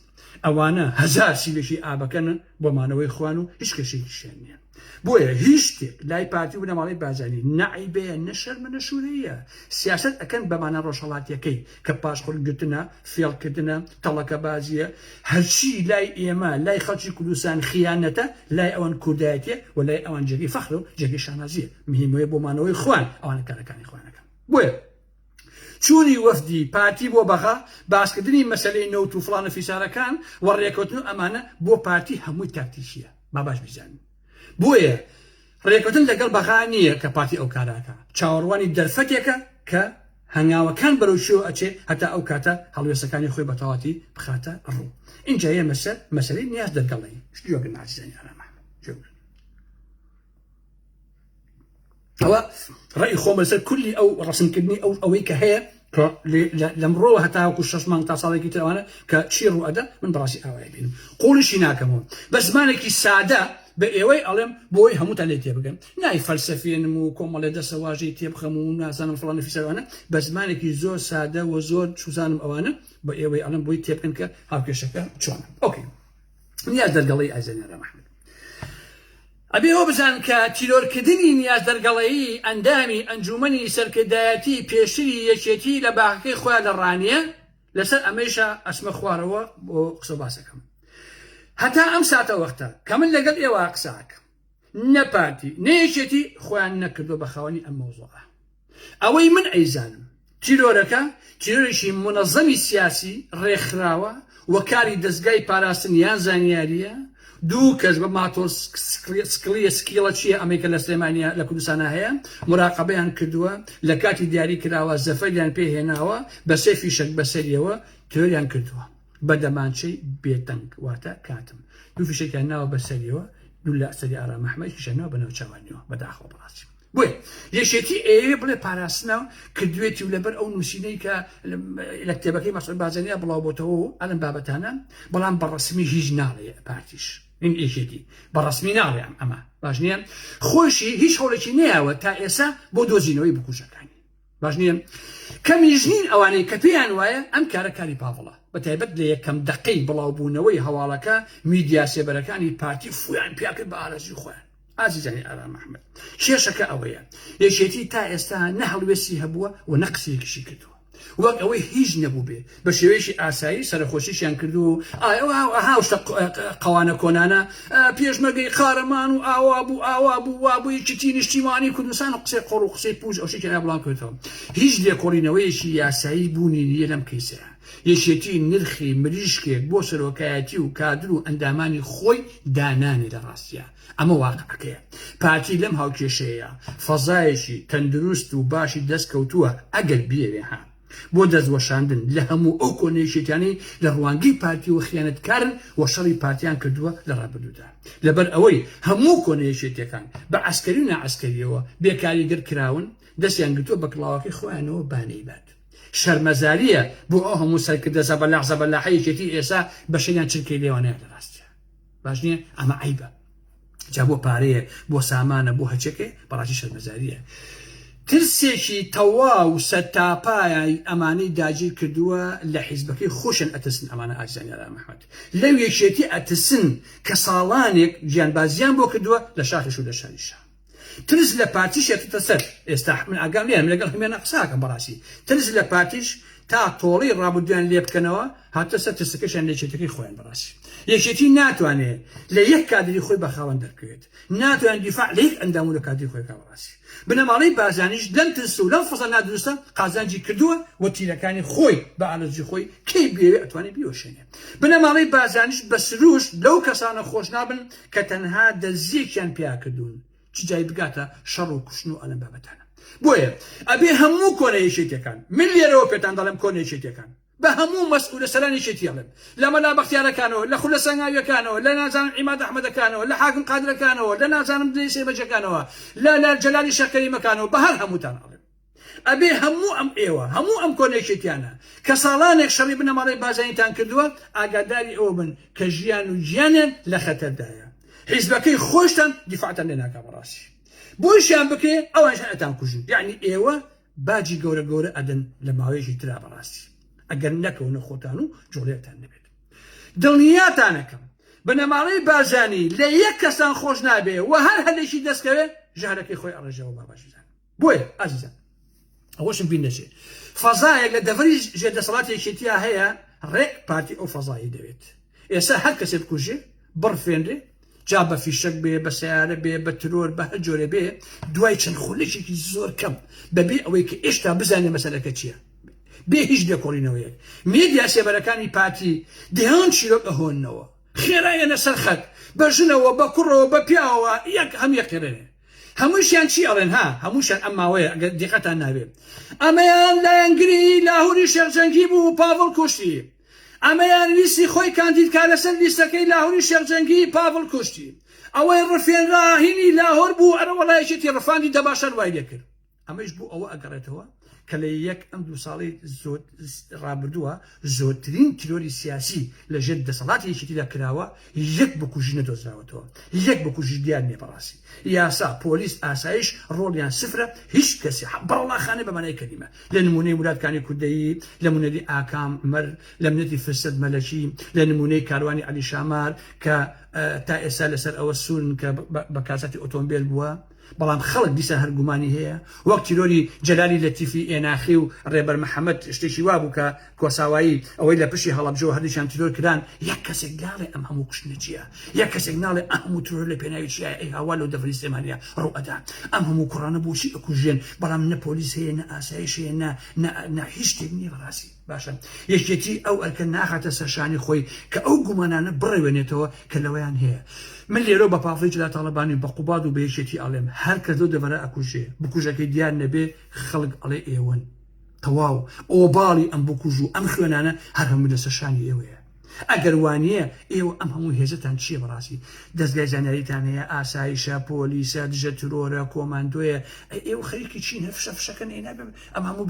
أوانا هزار سيلشي آبكن بمانوي إخوانو إيش كشي كشانيا بويا هيشتك لاي بارتي بنا مالي بازاني نعيبه نشر من الشورية سياسة أكن بمعنى روشالات يكي كباش خل قلتنا فيل كدنا طلق بازية هالشي لاي إيمان لاي خلشي كلوسان خيانته لاي أوان كودايتي ولاي أوان جاكي فخرو جاكي شانازية مهم يبو مانوي إخوان أوانا كان إخوانا كان بويا چونی وفدی پارتی بۆ بەغا باسکردنی مەسەلەی نەوت و فڵانە فیسارەکان وەڕێکەوتن ئەمانە بۆ پارتی هەمووی تاکتیشیە با باش بیزانین بۆیە ڕێکەوتن لەگەڵ بەغا نییە کە پارتی ئەو کاراکە چاوەڕوانی دەرفەتێکە کە هەنگاوەکان بەرەو شێوە ئەچێ هەتا ئەو کاتە هەڵوێستەکانی خۆی بەتەواتی بخاتە ڕوو. اینجا هەیە مەسەلەی نیاز دەرگەڵەیی جوێگرن عزیزانی ئارامە جوێگرن. ئەوە ڕێی خۆم لەسەر کولی ئەو ڕەسمکردنی ئەوەی کە هەیە لەمڕۆوە هەتاوەکو 6 مانگ تا ساڵێکی ترەوانە کە چی ڕوئەدا من بەڕاستی ئاوای بینم قوڵشی ناکەمەوە بە زمانێکی سادە بە ئێوەی ئەڵێم بۆی هەمووتان لێ تێبگەن نای فەلسەفێنم و کۆمەڵێ دەسەواژەی تێبخەم و نازانم فڵان فیسەوانە بە زمانێکی زۆر سادە و زۆر چوزانم ئەوانە بە ئێوەی ئەڵێم بۆی تێبکەن کە هاوکێشەکە چۆنە. ئۆکێ نیاز دەرگەڵەی ئازێنە ڕەحمەت ئەبێ ئەوە بزانن کە تیرۆرکردنی نیاز دەرگەڵەیی ئەندامی ئەنجومەنی سەرکردایەتی پێشتری یەکێتی لە باخەکەی خۆیان لە ڕانیە لەسەر ئەمەیشە ئەسمە خوارەوە بۆ قسە باسەکەم. هەتا ئەم ساتە وەختە کە من لەگەڵ ئێوە قساکەم نەپارتی نەیەکێتی خۆیان نەکردو بە خاوەنی ئەم مەوزوعە. ئەوەی من ئەیزانم تیرۆرەکە تیرۆرێکی منەظەمی سیاسی ڕێکخراوە وەکاری دەستگای پاراستن یان زانیاریە دوو کەس بە ماتۆر سکیڵە چییە ئەمریکا لە سلێمانیا لە کوردستانە هەیە مراقەبەیان کردووە لە کاتی دیاری کراوە زەفەریان پێهێناوە بە سێ فیشک بەسەریەوە تیرۆریان کردووە بە دەمانچەی بێتەنگ واتە کاتم دوو فیشێکیان ناوە بەسەریەوە دوو لە ئەسەری ئارام محەممەدیشە ناوە بەنەوە چاوانیەوە بەداخەوە بەڕاستی بۆیە یەکێتی ئێوێ بڵێ پاراستنەوە کردوێتی و لەبەر ئەو نووسینەی کە لە کتێبەکەی مەسعود بازرگانیە بڵاو بۆتەوە ئەلەم بابەتانە بەڵام بەڕەسمی هیچ ناڵێ پارتیش این یەکێتی بەڕەسمی ناڵێ ئەمە باش نییە خۆشی هیچ هەوڵێکی نەیەوە تا ئێستا بۆ دۆزینەوەی بکوژەکانی باش نییە کەمیش نین ئەوانەی کە پێیان وایە ئەم کارە کاری پاوڵە بەتایبەت لە یەکەم دقەی بڵاوبوونەوەی هەواڵەکە میدیا سێبەرەکانی پارتی فویان پیاکرد بە ئارەزوی خۆیان. ئازیزانی ئارام محەممەد کێشەکە ئەوەیە یەکێتی تا ئێستا نە هەڵوێستی هەبووە و نەقسێکیشی کردووە وەک ئەوەی هیچ نەبوو بێ بە شێوەیەکی ئاسایی سەرخۆشیشیان کردو و هاوشتە قەوانە کۆنانە پێشمەرگەی قارەمان و ئاوا بوو وابووی چتی نیشتیمانی کوردستان و قسەی قۆڕ و قسەی پوش ئەو شتێکی بڵاو کردەوە هیچ لێکۆڵینەوەیەکی یاسایی بوونی نیە لەم کەیسەیە. یەکێتی نرخی مریشکێک بۆ سەرۆکایەتی و کادر و ئەندامانی خۆی دانانی لە ڕاستیە ئەمە واقعەکەیە. پارتی لەم هاوکێشەیە فەزایەکی تەندروست و باشی دەستکەوتووە ئەگەر بێوێ ها بۆ دەستوەشاندن لە هەموو ئەو کۆنەیەکێتیانی لە ڕوانگەی پارتی و خیانەتکارن و شەڕی پارتیان کردووە لە ڕابردوودا لەبەر ئەوەی هەموو کۆنەیەکێتیەکان بە ئەسکەری و نائەسکەریەوە بێکاریگەر کراون دەستیان گرتووە بە کڵاوەکەی خۆیانەوە بانەی بات. شەرمەزاریە بۆ ئەو هەموو سەرکردە زەبەلاحەیەکێتی ئێستا بەشەیان چرکەی لێوانەیە لە ڕاستیە باش نییە ئەمە عیبە جا بۆ پارەیە بۆ سامانە بۆ هەچەکێ بەڕاستی شەرمەزاریە. ترسێکی تەواو سەرتاپای ئەمانەی داگیر کردووە لە حیزبەکەی خۆشن ئەترسن ئەمانە ئاجزانی ئارام محەممەد لەو یەکێتی ئەترسن کە ساڵانێک گیانبازیان بۆ کردووە لە شاخش و لە شاریشە. ترس لە پارتیش یەکتە سەر ئێستا من ئاگام لێم لەگەڵ هەمێنە قساکەم بەڕاستی ترس لە پارتیش تا تۆڵی ڕابردویان لێ بکەنەوە هاتە سەر ترسەکەشیان لە یەکێتەکەی خۆیان بەڕاستی. یەکێتی ناتوانێت لە یەک کادری خۆی بەخاوەن دەرکەوێت ناتوانێت دیفاع لە یەک ئەندام و لە کادری خۆی بەڕاستی. بنەماڵەی بازانیش لەم ترس و لەم فەزە نادروستە قازانجی کردووە و تیرەکانی خۆی بە ئالەرجی خۆی کەی بێوێ ئەتوانێت بیوەشێنێ. بنەماڵەی بازانیش بە سروش لەو کەسانە خۆش نابن کە تەنها دەزیێکیان پیا کردوون چ جای بگاتە شەڕ و کوشتن و ئەلەم بابەتانە. بۆیە ئەبێ هەموو کۆنەیەکێتیەکان من لێرەوە پێتان دەڵێم کۆنەیەکێتیەکان بە هەموو مەسئولە سەرانی شێتیڵێن لە مەلا بەختیارەکانەوە لە خولە سەنگاویەکانەوە لە نازانم عیماد ئەحمەدەکانەوە لە حاکم قادرەکانەوە لە نازانم دڵی سێبەجەکانەوە لە جەلالی شەکەریمەکانەوە بە هەر هەمووتان ئەڵێم ئەبێ هەموو ئەم ئێوە هەموو ئەم کۆنەیەکێتیانە کە ساڵانێک شەڕی بنەماڵەی بازانیتان کردووە ئاگاداری ئەوە بن کە ژیان و گیانیان لە خەتەردایە حیزبەکەی خۆشتان دیفاعتان لێ ناکا بەڕاستی بۆشیان بکێ ئەوانشان ئەتان کوژن یعنی ئێوە باجی گەورە گەورە ئەدەن لە ماوەیەکی ترا بەڕاستی ئەگەر نەکەونە خۆتان و جۆڵێتان نەبێت. دڵنیاتانەکەم بنەماڵەی بازانی لە یەک کەسان خۆش نابێ و هەر هەلێکی دەستکەوێ ژارەکەی خۆی ئەڕێژەوە باباشیزان. بۆیە ئازیزان ئەوەشم بین نەچێت فەزایەک لە دەڤەری ژێردەسەڵاتێکێتیا هەیە ڕێک پارتی ئەو فەزایی دەوێت ئێستا هەر کەسێ بکوژێ بڕفێنرێ جا بە فیشک بێ بە سیارە بێ بە ترۆر بە هەر جۆرە بێ دوای چەند خولێکی زۆر کەم بەبێ ئەوەی کە ئێشتا بزانێ مەسەلەکە چییە بێ هیچ لێکۆڵینەوەیەک میدیا سێبەرەکانی پارتی دەیان چیرۆک ئەهۆننەوە خێرایەنە سەر خەت بە ژنەوە بە کوڕەوە بە پیاوەوە یەک هەم یەقێرێنێ هەمووشیان چی ئەڵێن ها هەمووشیان ئەماوەیە ئەگەر دیقەتان نابێ ئەمەیان لایەنگری لاهوری شێخجەنگی بوو پاڤڵ کوشتی ئەمەیان لیستی خۆی کاندیدکا لەسەر لیستەکەی لاهوری شێخجەنگی پاڤڵ کوشتی ئەوەی ڕفێنرا هینی لاهۆر بوو ئەرە وەڵایەکی ڕفاندی دەباشەر وای لێ کرد ئەمەش بوو ئەوە ئەگەڕێتەوە کە لە یەک ئەم 2 ساڵی ڕابردووە زۆرترین تیرۆری سیاسی لە ژێر دەسەڵاتی یەکێتیدا کراوە یەک بکوژی نەدۆزراوەتەوە یەک بکوژی دیار نییە بەڕاستی یاسا پۆلیس ئاسایش ڕۆڵیان سفرە هیچ کەسی بەڕەڵاخانە بەمانای کەریمە لە نمونەی وڵاتکانی کوردەیی لە نمونەی ئاکام مەر لە منەتی فرسەد مەلەکی لە نمونەی کاروانی عەلی شامار کە تا ئێستا لەسەر ئەوە سوون کە بە کاسەتی ئۆتۆمبیل بووە بەڵام خەڵک دیسان هەرگومانی هەیە وەک تیرۆری جەلالی لەتیفی ئێناخی و ڕێبەر محەممەد شتێکی وا بوو کە کۆساوایی ئەوەی لە پشتی هەڵەبجەوە هەردیشان تیرۆر کران یەک کەسێک ناڵێ ئەم هەموو کوشتنە چییە یەک کەسێک ناڵێ ئەم هەموو تیرۆر لە پێناوی چیە ئەی هاوا لەو دەڤری سلێمانیە ڕوو ئەدا ئەم هەموو کوڕانە بۆچی ئەکوژێن بەڵام نە پۆلیس هەیە نە ئاسایش هەیە نە هیچ شتێک نییە بەڕاستی باشە یەکێتی ئەو ئەرکە ناخاتە سەرشانی خۆی کە ئەو گومانانە بڕێوێنێتەوە کە لەوەیان هەیە من لێرە بە پافڵی جلا تاڵەبانی بە قوباد و بەیەکێتی ئەڵێم هەر کە دۆ دەبەرە ئەکوژێ بکوژەکەی دیار نەبێ خەڵک ئەڵێ ئێوەن تەواو ئۆباڵی ئەم بکوژ و ئەم خوێنانە هەر هەموو لە سەرشانی ئێوەیە ئەگەر وانە ئێوە ئەم هەموو هێزتان چییە بەڕاستی دەستگای زانیاریتان هەیە ئاسایشە پۆلیسە دژە ترۆرە کۆماندۆیە ئێوە خەریکی چین هەفشە فشەکەن نابێ ئەم هەموو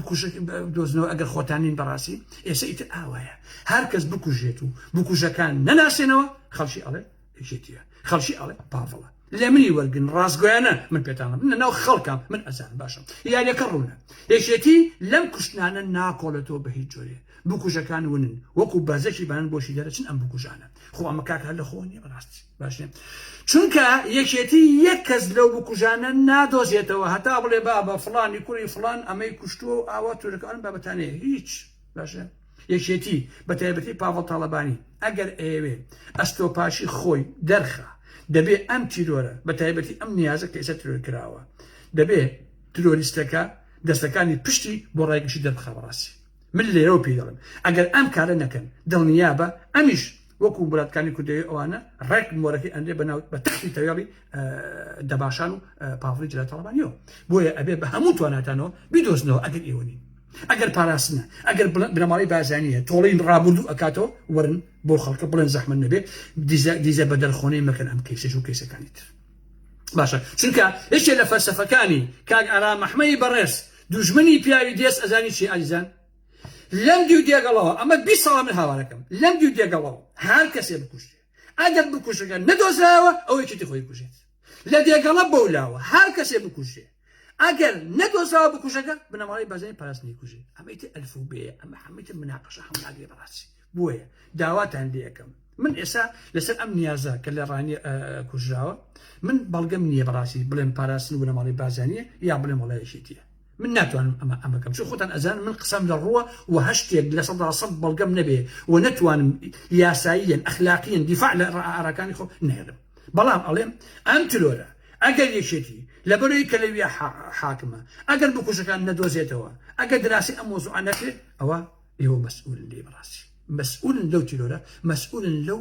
دۆزنەوە ئەگەر خۆتانین بەڕاستی ئێستا ئیتر ئاوایە هەر کەس بکوژێت و بکوژەکان نەناسێنەوە خەڵکی ئەڵێ یەکێتیە خەڵکی ئەڵێ پاڤڵە لە منی وەرگن ڕاستگۆیانە من پێتانە من ناو خەڵکم من ئەزان باشم یاریەکە ڕوونە یەکێتی لەم کوشتانە ناکۆڵێتەوە بە هیچ جۆرێ بکوژەکان ونن وەکو بەزەکی بانن بۆشی دەرەچن ئەم بکوژانە خۆ ئەمە کاکە لە خۆ نیە بەڕاستی باشێ چونکە یەکێتی یەک کەس لەو بکوژانە نادۆزێتەوە هەتا بڵێ بە فڵانی کوڕی فڵان ئەمەی کوشتووە و ئاوا تورەکان بابەتانەیە هیچ باشە یەکێتی بە تایبەتی پاڤڵ تاڵەبانی ئەگەر ئێوێ ئەستۆپاشی خۆی دەرخە دەبێ ئەم تیرۆرە بە تایبەتی ئەم نیازە کە ئێستا تیرۆر کراوە دەبێ ترۆریستەکە دەستەکانی پشتی بۆ ڕایگەشی دەربخە بەڕاستی من لێرەوە پێ دەڵێم ئەگەر ئەم کارە نەکەن دڵنیابە ئەمیش وەکو وڵاتکانی کوردەوەی ئەوانە ڕێک مۆرەکەی ئەندێ بەناو بە تەختی تەوێڵی دەباشان و پاڤڵی جلا تاڵەبانیەوە بۆیە ئەبێ بە هەموو تواناتانەوە بیدۆزنەوە ئەگەر ئێوەنین ئەگەر پاراستنە ئەگەر بنەماڵی بازانیە تۆڵین ڕابردوو ئەکاتەوە وەرن بۆ خەڵکە بڵێن زەحمەت نەبێ دیزە بە دەرخۆنەی مەکەن ئەم کەیسەش و کەیسەکانی تر باشە چونکە یەکێ لە فەلسەفەکانی کاک ئارا مەحمەدی بەڕێز دوژمنی پیاوی دێست ئەزانی چی ئازیزان لەم دیو دێگەڵەوە ئەمە 20 ساڵ من هاوارەکەم لەم دیو دێگەڵەوە هەر کەسێ بکوشتێ ئەگەر بکوشەکە نەدۆزراوە ئەو یەکێتی خۆی بکوژێت لە دێگەڵە بەولاوە هەر کەسێ بکوشتێ ئەگەر نەدۆزراوە بکوژەکە بنەماڵی بازانی پاراستنی کوژێ ئەمەیتە ئەلفوبێ ئەمە هەموویتە مناقەشە هەموو بەڕاستی بۆیە داواتان لێ یەکەم من ئێستا لەسەر ئەم نیازە کە لە ڕانی کوژراوە من بەڵگەم نییە بەڕاستی بڵێم پاراستن و بنەماڵی بازانیە یا بڵێم وڵایەکێتیە من ناتوانم ئەمەکەم چون خۆتان ئەزان من قسەم لە ڕووە و هەشتێک لە 100% بەڵگەم نەبێ و نەتوانم یاساییەن ئەخلاقیەن دیفاع لە ئاراکانی خۆ نێرم بەڵام ئەڵێم ئەم ترۆرە ئەگەر یەکێتی لەبەرەوەی کە لەوێ حاکمە ئەگەر بکوژەکان نەدۆزێتەوە ئەگەر دراسی ئەم مۆزوعە نەکرێت ئەوە ئێوە مەسئولن لێ بەڕاستی مەسئولن لەو تیرۆرە مەسئولن لەو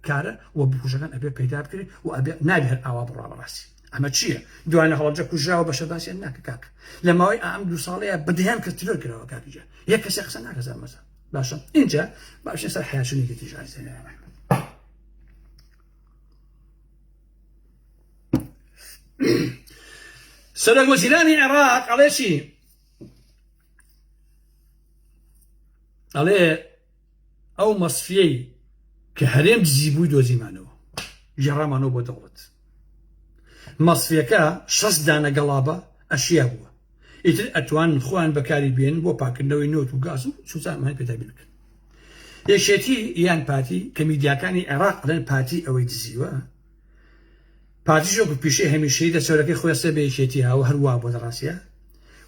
کارە و بکوژەکان ئەبێ پەیدا بکرێت و ئەبێ نابێ هەر ئاوا بڕوا بەڕاستی ئەمە چییە دوانە هەڵەبجە کوژراوە بە شەباسییان ناکە کاکە لە ماوەی ئەم 2 ساڵەیە بەدەیان کە تیرۆر کراوە کاکیجە یەک کەسێ قسە ناکەزان مەزە باشە اینجا باشە سەر حیاشونێکی تیژاری سەرۆک وەزیرانی عێراق ئەڵێ چی ئەڵێ ئەو مەسفیەی کە هەرێم دزی بووی دۆزیمانەوە ژێڕامانەوە بۆ دەوڵەت مەسفیەکە 6 دانە گەڵابە ئەشیا بووە ئیتر ئەتوانن خۆیان بەکاری بێن بۆ پاکردنەوەی نۆت و گاز و سوزانمان پێدابین بکەن یەکێتی یان پاتی کە میدیاکانی عێراق ئەڵێن پاتی ئەوەی دزیوە پاتیشۆکو پیشەی هەمیشەی دەسەرەکەی خۆی سەر بە یەکێتی هاوە هەروە بۆ دەڕاستیە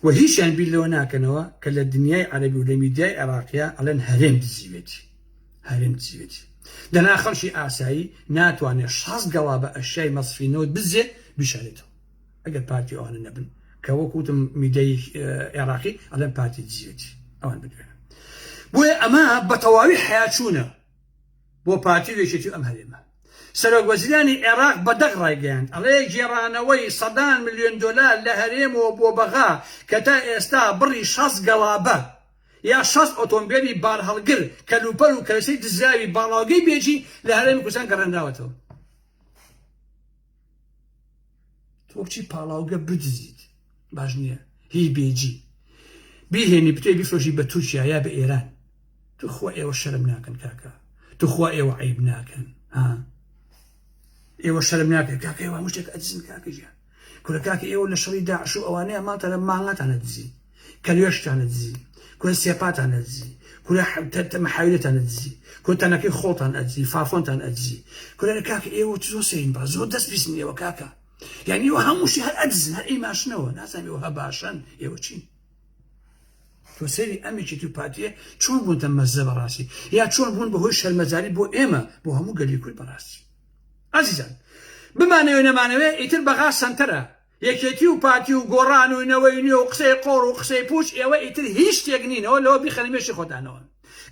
و هیچیان بیر لەوە ناکەنەوە کە لە دنیای عەرەبی و لە میدیای عێراقیە ئەڵێن هەرێم دزیوێتی هەرێم دزیوێتی دەنا خەڵکی ئاسایی ناتوانێت 6 گەڵابە ئەشیای مەسفینەوە بزێ بیشارێتەوە ئەگەر پارتی ئەوانە نەبن کە وەکوتم میدیای عێراقی ئەڵێن پارتی دزیوێتی ئەوان بدوێنە بۆیە ئەمە بە تەواوی حیاچوونە بۆ پارتی و یەکێتی ئەم هەرێمە سەرۆک وەزیرانی عێراق بەدەق ڕایگەیاند ئەڵێ گێڕانەوەی $100 ملیۆن لە هەرێمەوە بۆ بەغا کە تا ئێستا بڕی 60 گەڵابە یا 60 ئۆتۆمبیلی بار هەڵگر کەلوپەر و کەلەسەی دزراوی باڵاوگەی بێجی لە هەرێمی کوردستان گەڕانداوەتەوە. تۆ بچی پاڵاوگە بدزیت باش نییە هی بێجی بیهێنی بتێ بیفرۆشی بە تورکیا یا بە ئێران. تو خوا ئێوە شەرم ناکەن کاکە، تو خوا ئێوە عیب ناکەن، ئێوە شەرم ناکەن کاکە، ئێوە هەموو شتێک ئەدزن کاکە ژیان کورە کاکە ئێوە لە شەڕی داعش و ئەوانەیە ماڵتەرە ماڵاتانە دزی، کەلوێشتانە دزی، کورە سێپاتانە دزی، کورە مەحاویلەتانە دزی، کورە تەنەکەی خۆڵتان ئەدزی، فافۆنتان ئەدزی. کورە کاکە ئێوە زۆر سەین با زۆر دەست بیستن ئێوە کاکە، یعنی ئێوە هەمووشی هەر ئەدزن هەر ئەی ماشنەوە نازانم ئێوە هەباشن ئێوە چین. تۆ سەیری ئەمێکی تو پاتیە چۆن بوون تە مەزە بەڕاستی یا چۆن بوون بەهۆی شەرمەزاری بۆ ئێمە بۆ هەموو گەلی کورد بەڕاستی. عەزیزان بمانەوێ نەمانەوێ ئیتر بەغا سەنتەرە یەکێتی و پاتی و گۆڕان و نەوەی نوێ و قسەی قۆڕ و قسەی پوچ ئێوە ئیتر هیچ شتێک نینەوە لەوە بیخەنە مێشی خۆتانەوە.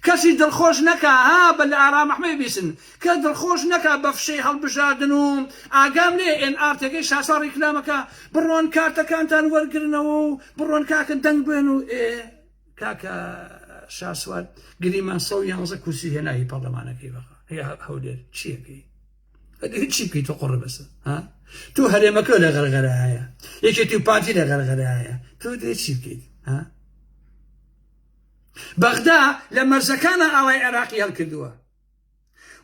کەسی دڵخۆش نەکا ها بە لە ئارام ئەحمەدی بیسن کە دڵخۆش نەکا بە فشەی هەڵبژاردن و ئاگام لێ NR شاسا ڕیکلامەکە بڕۆن کارتەکانتان وەرگرنەوە و بڕۆن کاکە دەنگ بێن و کاکە شاسوار گریمان 111 کورسی هێنایی پەرلەمانەکەی بەخا هەیە هەولێر چیەکەی چی بکەیت تۆ قڕ بەسە تۆ هەرێمەکە لە غەرغەرایە یەکێتی و پاتی لە غەرغەرایە تۆ دێ چی بکەیت بەغدا لە مەرزەکانە ئاوای عێراقی هەڵکردووە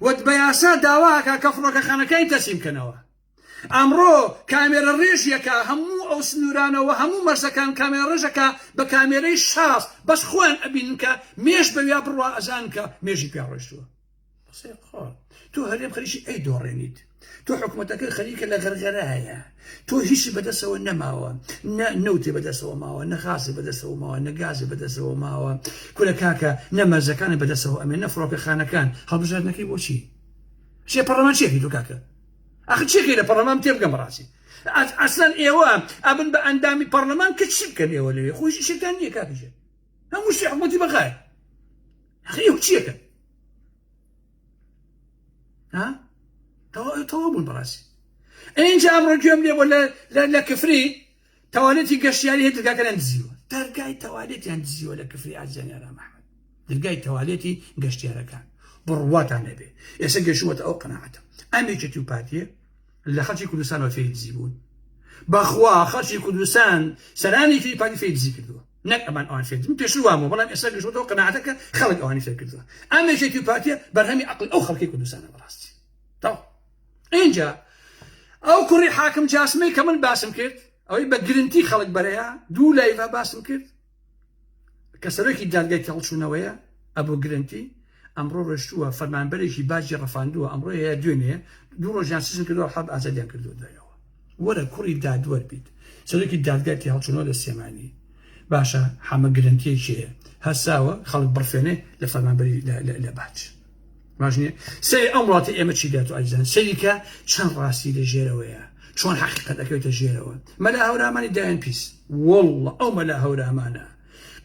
وەت بە یاسا داواکە کە فڕۆکەخانەکەی تەسیم بکەنەوە. ئەمڕۆ کامێرە ڕێژیەکە هەموو ئەو سنوورانەوە هەموو مەرزەکان کامێرە ڕێژەکە بە کامێرەی شاس بەس خۆیان ئەبینن کە مێش بەویا بڕوا ئەزان کە مێژی پیا ڕۆیشتووە. تۆ هەرێم خەریکی ئەی دۆڕێنیت، تۆ حکوومەتەکەی خەریکە لە غەرغەرایە، تۆ هیچی بەدەستەوە نەماوە، نە نەوتی بەدەستەوە ماوە، نە غازی بەدەستەوە ماوە، نە گازی بەدەستەوە ماوە، کورە کاکە نە مەرزەکانی بەدەستەوە ئەمێ نە فڕۆکەخانەکان هەڵبژاردنەکەی بۆچی؟ چێ پەرلەمان چێکی تۆ کاکە؟ ئاخر چێکی لە پەرلەمان تێ بگەم بەڕاستی ئەسڵەن ئێوە ئەبن بە ئەندامی پەرلەمان کە چی بکەن ئێوە لەوێ خۆی شتان نییە کاکەژێ هەموو شتی حکومەتی بەخایە ئەخی ئێوە چیەکەن؟ تەواو بوون بەڕاستی. ئینجا ئەمڕۆ گوێم لێ بۆ لە کفری تەوالێتی گەشتیاری هەیە دەرگاکەیان دزیوە، دەرگای تەوالێتیان دزیوە لە کفری ئازیزانی ئارام ئەحمەد، دەرگای تەوالێتی گەشتیارەکان بڕواتان هەبێ. ئێستا گەشتووەتە ئەو قەناعەتە ئەمێکی و پاتیە لە خەڵکی کوردستانەوە فێری دزی بوون. بەخوا خەڵکی کوردستان سەرانێکی پاتی فێری دزی کردووە، نەک ئەمان ئەوان فێر دزی پێشوو وامەوە، بەڵام ئێستا گەشتووەتەوە قەناعەتەکە خەڵک ئەوانی فێر کردووە. ئەمێکی و پاتیە بەرهەمی عەقڵی ئەو خەڵکی کوردستانە بەڕاستی. اینجا ئەو کوڕی حاکم جاسمەی کە من باسم کرد ئەوەی بە گرنتی خەڵک بەرەیە دوو لایڤە باسم کرد کە سەرۆکی دادگای تێڵچوونەوەیە ئەبوو گرنتی ئەمڕۆ ڕۆیشتووە فەرمانبەرێکی باجی ڕەفاندووە ئەمڕۆ هەیە دوێنێ دوو ڕۆژیان سزن کردووە حەب ئازادیان کردووە دایەوە. وەرە کوڕی دادوەر بیت سەرۆکی دادگای تێڵچوونەوە لە سێمانی باشە حەمە گرنتیەکی هەیە هەساوە خەڵک بڕفێنێ لە فەرمانبەری لە باج ماشنیە. سەری ئەم وڵاتی ئێمە چی دێت و ئەیزان سەریکە چەند ڕاستی لە ژێرەوەیە چۆن حەقیقەت دەکەوێتە ژێرەوە. مەلا هەورامانی دایان پیس وەڵڵە ئەو مەلا هەورامانە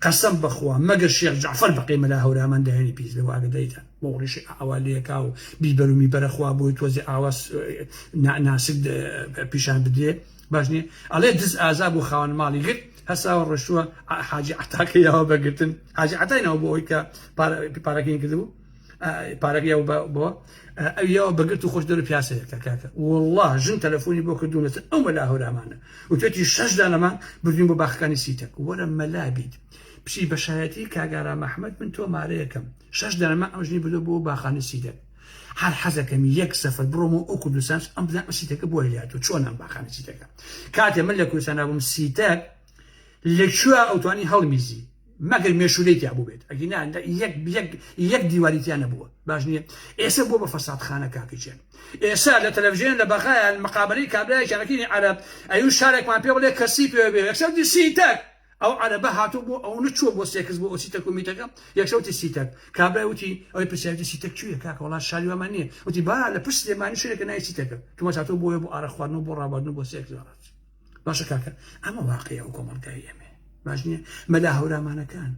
قەسەم بەخوا مەگەر شێخ جەعفەر بەقی مەلا هەورامان دایانی پیس لەوە ئاگدەیتە بۆ ڕیشی ئاوالەیەکا و بیبەر و میبەرە خوا بۆی تۆزی ئاواز ناسک پیشان بدێ باش نییە ئەڵێ دز ئازا بوو خاوەن ماڵی گرت هەساوە ڕۆشتووە حاجی عەتاکەیەوە بەگرتن حاجی عەتاینەوە بۆ ئەوی کە پارەکەی کردبوو پارەکە بۆ ئەویەوە بەگرت و خۆش دەرو پیاسەیەکە کاکە وڵڵا ژن تەلەفۆنی بۆ کردوون لەسەر ئەو مەلا هەورامانە و توێتی 6 دانەمان بردوین بۆ باخەکانی سیتەک وەرە مەلا بیت پشی بەشایەتی کاگارام ئەحمەد من تۆ مارەیەکەم 6 دانەمان ئەوژنی بدۆ بۆ باخانی سیتەک هەر حەزەکەمی یەک سەفەر بڕۆمە ئەو کوردستان ئەم بزانمە سیتەکە بۆ هێلاتوە چۆن ئەم باخانی سیتەکە کاتێ من لە کوردستان بووم سیتەک لەکوێ ئەوتوانی هەڵمیزی مەگەر مێشولەیتیا بوو بێت ئەگینا یەک دیواریتیان نەبووە باش نییە. ئێستا بۆ بە فەسادخانە کاکەچێن ئێستا لە تەلەڤیزیۆن لە بەغایان مقابلەی کابرای شارەکەی عەرەب ئەیوو شارێکمان پێ بڵێ کەسی پێ بێ یەکسەوتی سیتەک ئەو عەرەبە هاتوو بۆ ئەو نەچووە بۆ سێکس بۆ ئەو سیتەک و میتەکە یەکسەوتی سیتەک کابرای وتی ئەوەی پرسیاوتی سیتەک کوێیە کاکە وەڵا شاری وەمان نییە وتی با لە پشت سلێمانی شوێنێکە ناوی سیتەکە تومەس هاتوو بۆیە بۆ ئارە خواردن و بۆ ڕابواردن و بۆ سێکس زۆرات باشە کاکە ئەمە واقعیە ئەو کۆمەڵگای ئێمە باش نییە مەلا هەورامانەکان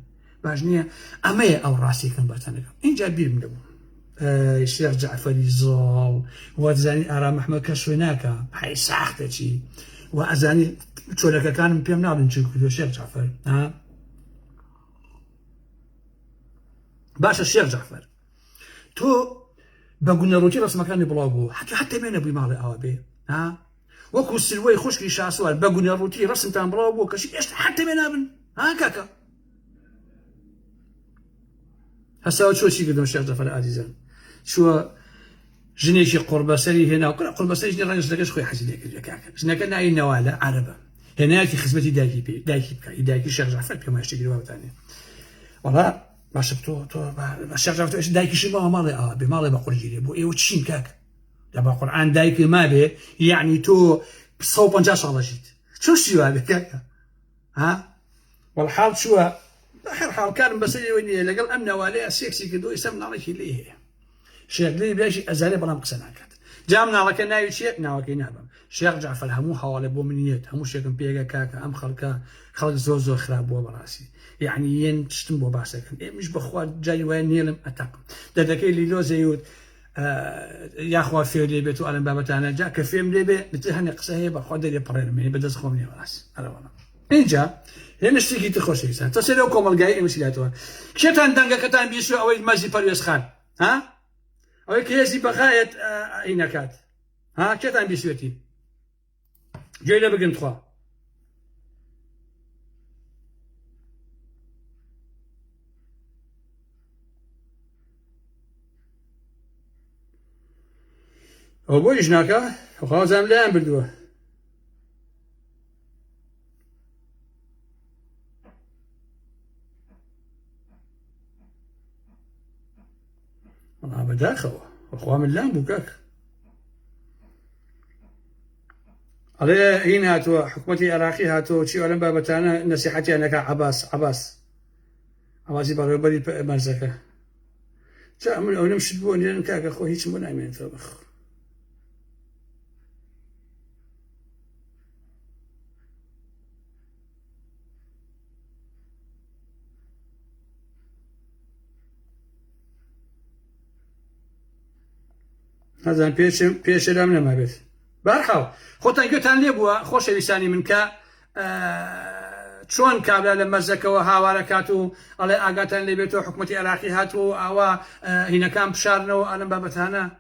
باش نییە ئەمەیە ئەو ڕاستیەکەم بەتەنەکەم اینجا بیرم لەبوو الشيخ جعفري زول وزاني أرى محمد كشويناكا بحي ساختي وأزاني شولك كان بيم نار نشوف الشيخ جعفر ها باشا الشيخ جعفر تو بقولنا روتي راس مكاني بلاغو حتى مين ابي مالي اوابي ها وكو السلوي خشكي شاسوال بقولنا روتي رسم تام بلاغو كشي ايش حتى مين ابن ها كاكا هسا شو شي قدام الشيخ جعفر عزيزان شو جنيشي قربة سري هنا وكل قربة سري جني راني زلقاش خويا حاجه ديك كاكا جنا كنا اي نواله عربه هنا في خدمتي دايكي بي دايكي الشيخ جعفر كما يشتكي جواب ثاني والله ما شفتو تو الشيخ جعفر ايش دايكي شي ما مالي بمالي بقول جيري بو اي وتشين كاك دابا القران دايكي ما به يعني تو بصوب انجا شغله جيت شو هذا كاكا ها والحال شو اخر حال كان بس وين لقى امنا والي سيكسي كدو يسمنا عليك ليه شيخ لي بلاش ازالي برام قسناكات جامنا على كنا شيخ ناوكي نابم شيخ جعفر همو حوالي بومنيات همو شيخ بيجا كاكا ام خلق زوزو خراب بو براسي يعني ين تشتم بو باسك مش بخوات جاي وين نيلم اتاق داكي اللي لو زيود يا اخوا في لي بيتو انا بابتانا جا كفيم لي بي بتهني قصه بخوا دير برير مي بدز خومني راس انا والله انجا هنا اشتكي تخشي سان تسلوكم الجاي مسيلاتو كشتان دنگا كتان بيسو اوي مازي بريس خان ها اوي كيسي بقايت اينكات ها كتان بيسوتي جاي لا بقن 3 او بو جناكا وخازم لا بردوه والله بداخل اخوان من لام بوكاك علي هنا هاتو حكومتي العراقي هاتو شي علم بابتانا نصيحتي انك عباس بري مرزكه جاء من اول نمشي بوني كاك اخو هيك من امين طبخ هذا بيش لام ما بيت بارحاو خوتان قوتان لي بوا خوش لساني منك شلون كابلا لما زكوا هاواركاتو على اغاتان لي بيتو حكومتي العراقي هاتو او هنا كان بشارنو انا بابتانا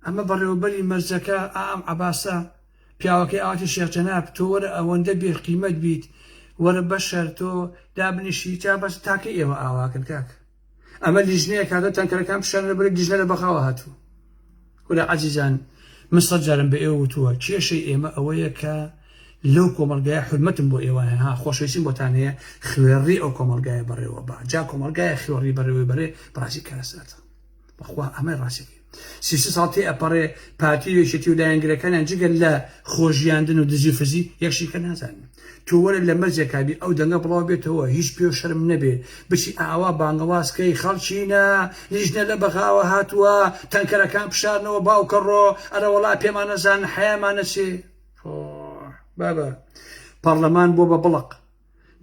اما بريو بلي مرزكا ام عباسا بياوكي اوتي الشيخ جناب تو ور اونده بي قيمه بيت ور بشر تو دابني شيتا بس تاكي ايوا اواكن كاك اما لجنيك هذا تنكر كان بشارنو بري لجنه بخاوه هاتو ولا عزيزان مصدر بأيوتوا شيء شيء ما أويك لو كمرجع حرمتهم بأيوانها خوش يسمى بتانية خيري أو كمرجع بري وبا جا كمرجع خيري بري براسي كاسات بخوا أمر راسي سيسي صاتي أبري باتي يشتيو لا إنجلي كان نجيك لا خوجي عندنا ودزيو فزي يكشي كان هذا تو ولا لما زكابي أو دنا برابط هو هيش بيو شرم نبي بشي أعوا بانغواس كي خالشينا ليجنا لبغاوا هاتوا تنكر كان بشارنا وباو كرو أنا والله بيما نزان حياة ما نسي بابا برلمان بوبا بلق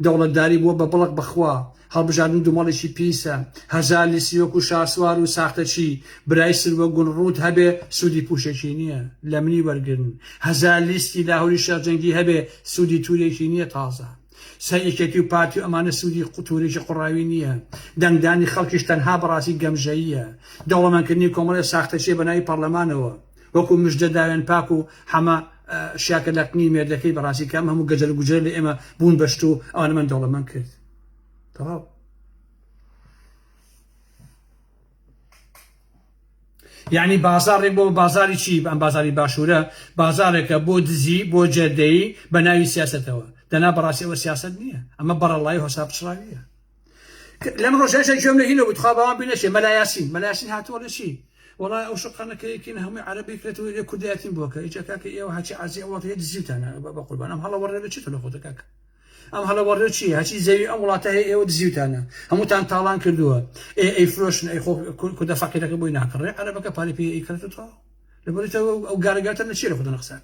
دولة داري بوبا بلق بخوا هل بجاردن دومالي شي بيسا هزار لسيوكو شاسوار وساخته شي برايسر وقن رود هبه سودي پوشه شينيه لمني ورقن هزار لستي لاهوري شرجنگي هبه سودي توري شينيه تازه سيكتي باتي امانه سودي قطوري شي قراوينيه دنگداني خلقش تنها براسي گمجيه دولة من كني كومال ساخته شي بناي برلمان هو وكو مجدد داوين باكو حما شاكل لقني ميردكي براسي كام همو گجل گجل اللي اما بون بشتو انا من دولة من كرد طبعا يعني بازار بو بازاري شي بازاري باشوره بازارك بو دزي بو جدي بناوي سياسته دنا براسي وسياسه نيه اما بر الله حساب شراويه لما رجعش الجمله هنا بتخابا بين شيء ملا ياسين هاتوا ولا شيء والله او شقنا كاين هم عربي كلتو كدياتين بوكا اجا كاك يا وحكي عزي والله يدزيت انا بقول انا هلا ورا شي تلو خذ كاك ام هلا ورا شي هاتي زي امولاته هي ودزيت انا هم تان طالان كردوا اي فروش اي خو كدا فكرك بوينا كري انا بقى بالي بي كلتو لبريت او غارغات نشير خذ نخساك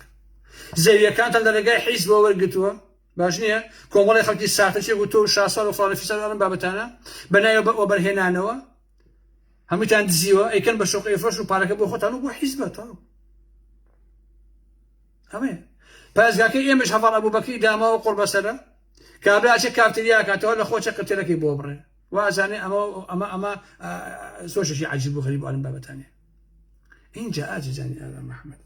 زي كانت لقى حزب ورقتوا باشنيه كومال خلتي الساعه شي قلتو شاسر وصار في سنه بابتانا بنايا وبرهنانوا هەمووتان دزیوە ئەیکەن بە شۆقی فرۆش و پارەکە بۆ خۆتان و بۆ حیزبەتەوە ئەمێ پارێزگاکەی ئێمەش هەڤاڵ ئەبوبەکری داماوە قوڕ بەسەرە کابراچە کافتریا کاتەوە لە خۆچە قەتێلەکەی بۆ بڕێ وازانێ ئەمە زۆرشی عەجیب و غەریب ئەم بابەتانێ اینجا ئاجزانی ئاغا محەممەد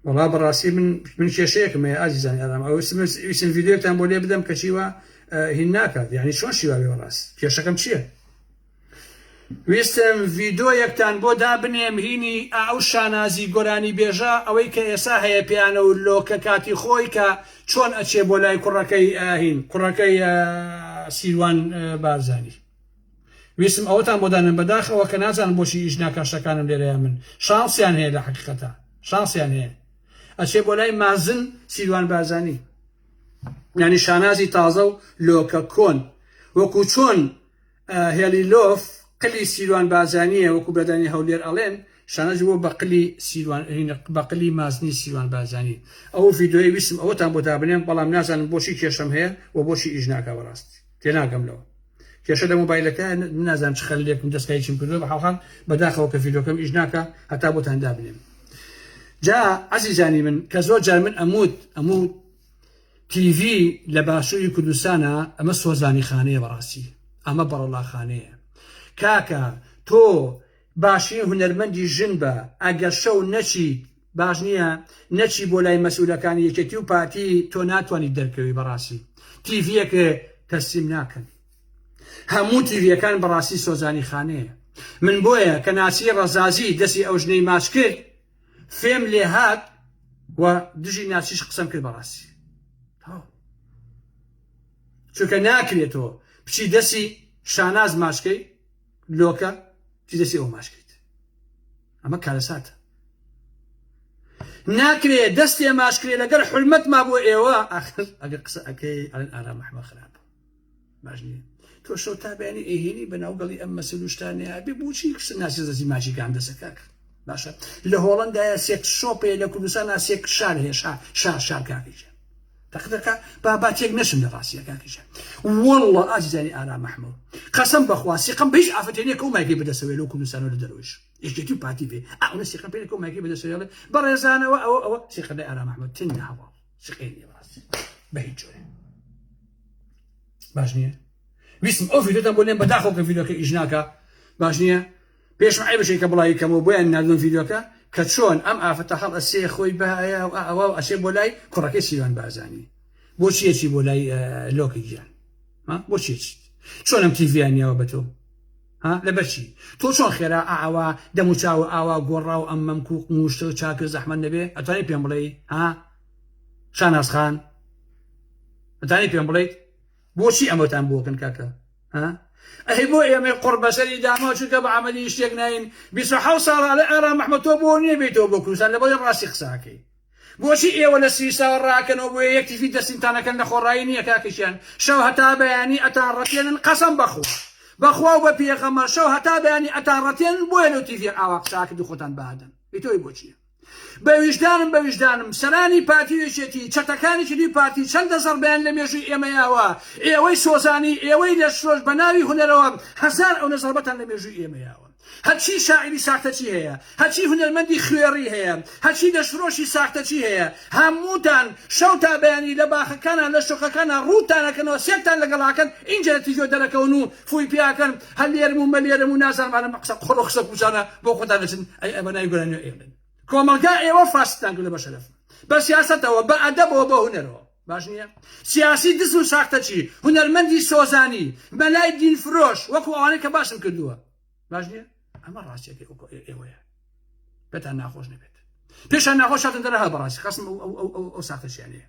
والله بەڕاستی من کێشەیەکم هەیە ئازیزانی ئارام ئەوسم ڤیدیۆتان بۆ لێ بدەم کە چیوە هین ناکات یعنی چۆن شیواوی بەڕاست کێشەکەم چییە؟ ویستم ڤیدۆیەکتان بۆ دابنێم هینی ئەو شانازی گۆرانی بێژە ئەوەی کە ئێستا هەیە پیانە و لۆکە کاتی خۆی کە چۆن ئەچێ بۆ لای کوڕەکەی هین کوڕەکەی سیروان بارزانی ویستم ئەوەتان بۆ دانم بەداخەوە کە نازانم بۆشی ئیش ناکاشەکانم لێرەیە من شانسیان هەیە لە حەقیقەتە شانسیان هەیە ئەچێ بۆ لای مازن سیروان بارزانی یعنی شانازی تازە و لۆکە کۆن وەکو چۆن هێلیلۆف قلی سیروان بازانیە وەکو بەدانی هەولێر ئەڵێن شانازی بۆ بەقلی مازنی سیروان بازانی ئەو ڤیدۆی ویستم ئەوەتان بۆ دابنێم بەڵام نازانم بۆچی کێشەم هەیە و بۆچی ئیش ناکا بەڕاست تێناگەم لەوە کێشە لە مۆبایلەکە نازانم چ خەلێکم دەستکایچم کردووە بەحاڵحاڵ بەداخەوە کە ڤیدۆکەم ئیش ناکا هەتا بۆتان دابنێم جا عەزیزانی من کە زۆر جار من ئەموو تیڤی لە باشووری کوردستانە ئەمە سۆزانی خانەیە بەڕاستی ئەمە بەڕەڵاخانەیە کاکە تۆ باشی هونەرمەندی ژن بە ئەگەر شەو نەچی باش نییە نەچی بۆ لای مەسئولەکانی یەکێتی و پارتی تۆ ناتوانیت دەرکەوی بەڕاستی تیڤیەکە تەسلیم ناکەن هەموو تیڤیەکان بەڕاستی سۆزانی خانەیە من بۆیە کە ناچی ڕەزازی دەستی ئەو ژنەی ماچ کرد فێم لێ هات و دژی ناچیش قسەم کرد بەڕاستی چونکە ناکرێتەوە بچی دەستی شاناز ماشکەی لۆکە چی دەستی ئەو ماشکەیت ئەمە کارەساتە ناکرێت دەستی ماشکرێ لەگەر حرمەت ما بۆ ئێوە ئەگەر قسە ئەەکەی ئەڵێن ئارام محەممەد خراپە باش نییە تۆ شەو تا بەیانی ئەهێنی بەناوگەڵی ئەم مەسەلوشتانەیە بێ بۆچی قسە ناسی دەستی ماچیکان دەسەکە باشە لە هۆڵندایە سێک شۆپێ لە کوردستانە سێک شار هەیە شار کاکیجە تەقدەکە باباتێک نەشم لە ڕاستیە کاکیجە وەڵڵە ئازیزانی ئارام محەممەد قەسەم بەخوا سیقم بە هیچ ئافرەتێنێک ئەو مایگەی بەدەسەوێت لەو کوردستانە لە دەرەوەش یەکێتی و پاتی بێ ئەوە سیقم پێ ئەو مایگەی بەدەسەوێت بەڕێزانەوە ئەوە سیقە لای ئارام محەممەد تن هەواڵ سقێنی ڕاستی بە هیچ جۆرێ باش نییە ویستم ئەو ڤیدۆتان بۆ لێم بەداخەوە کە ڤیدۆکە ئیش ناکە باش نییە پێشمەعی بەشێک کە بڵایی کەمەوە بۆیان نردون ڤیدۆکە کە چۆن ئەم ئافرەتە هەڵ ئەسێ خۆی بەهەیە ئەوە ئەچێ بۆ لای کوڕەکەی سیروان بارزانی بۆچی ئەچی بۆ لای لۆکی گیان بۆچی چۆن ئەم تیڤیانیەوە بە تۆ لەبەرچی تۆ چۆن خێرا ئاوا دەم و چاوە ئاوا گۆڕا و ئەم مەمکوک موشتە و چاکر زەحمەت نەبێ ئەتوانی پێم بڵێ شانازخان ئەتوانی پێم بڵێیت بۆچی ئەمەتان بۆکەن کاکە ئەهی بۆ ئێمە قڕ بەسەری داما چونکە بە عەمەلی شتێک ناین 27 ساڵە لە ئارام محەممەد تۆ بۆ نییە بێتەوە بۆ کوردستان لەبەر ڕاستی قساکەی بۆچی ئێوە لە 30 ساڵ ڕاکەنەوە بۆ یەکتیفی دەستینتانەکەن لە خۆڕایی نییە کاکەشیان شەو هەتا بەیانی ئەتانڕەتێنن قەسەم بەخوا و بە پێغەمبەر شەو هەتا بەیانی ئەتانڕەتێنن بۆیە لەو تیڤی ئاوا قساکرد و خۆتان بەهادەن ئیتۆی بۆچیە بەویژدانم سەرانی پارتیوێچێتی چەتەکانێکی دوی پارتی چەندە زەربیان لە مێژووی ئێمەیاوە ئێوەی سۆزانی ئێوەی لەشۆش بە ناوی هونەرەوە هەزار ئەو نەزەربەتان لە مێژووی ئێمەیاوە هەرچی شاعری ساختەچی هەیە هەرچی هونەرمەندی خوێڕی هەیە هەرچی دەشفرۆشی ساختەچی هەیە هەمووتان شەو تا بەیانی لە باخەکانە لە شۆخەکانە ڕووتانەکەنەوە سێکتان لەگەڵاکەن اینجا تیڤۆ دەرەکەون و فوی پیاکەن هەلێرم و مەلێرم و نازانمانم قسە خۆڕۆ قسە کوچانە بۆ خۆتان دەچن ئەمە ناوی گۆرانیوە ئێڵێن کۆمەلگا ئێوە فاستان کرد بە شەرەف بە سیاسەتەوە بە ئەدەبەوە بە هونەرەوە باش نییە سیاسی دز و ساختەچی هونەرمەندی سۆزانی بەلای دین فرۆش وەکو ئەوانەی کە باشم کردووە باش نییە ئەمە ڕاستیەکەی ئێوەیە بێتان ناخۆش نەبێت پێشان ناخۆش هاتن دەرەها بەڕاستی خەسم ئەو ساختەچیانەیە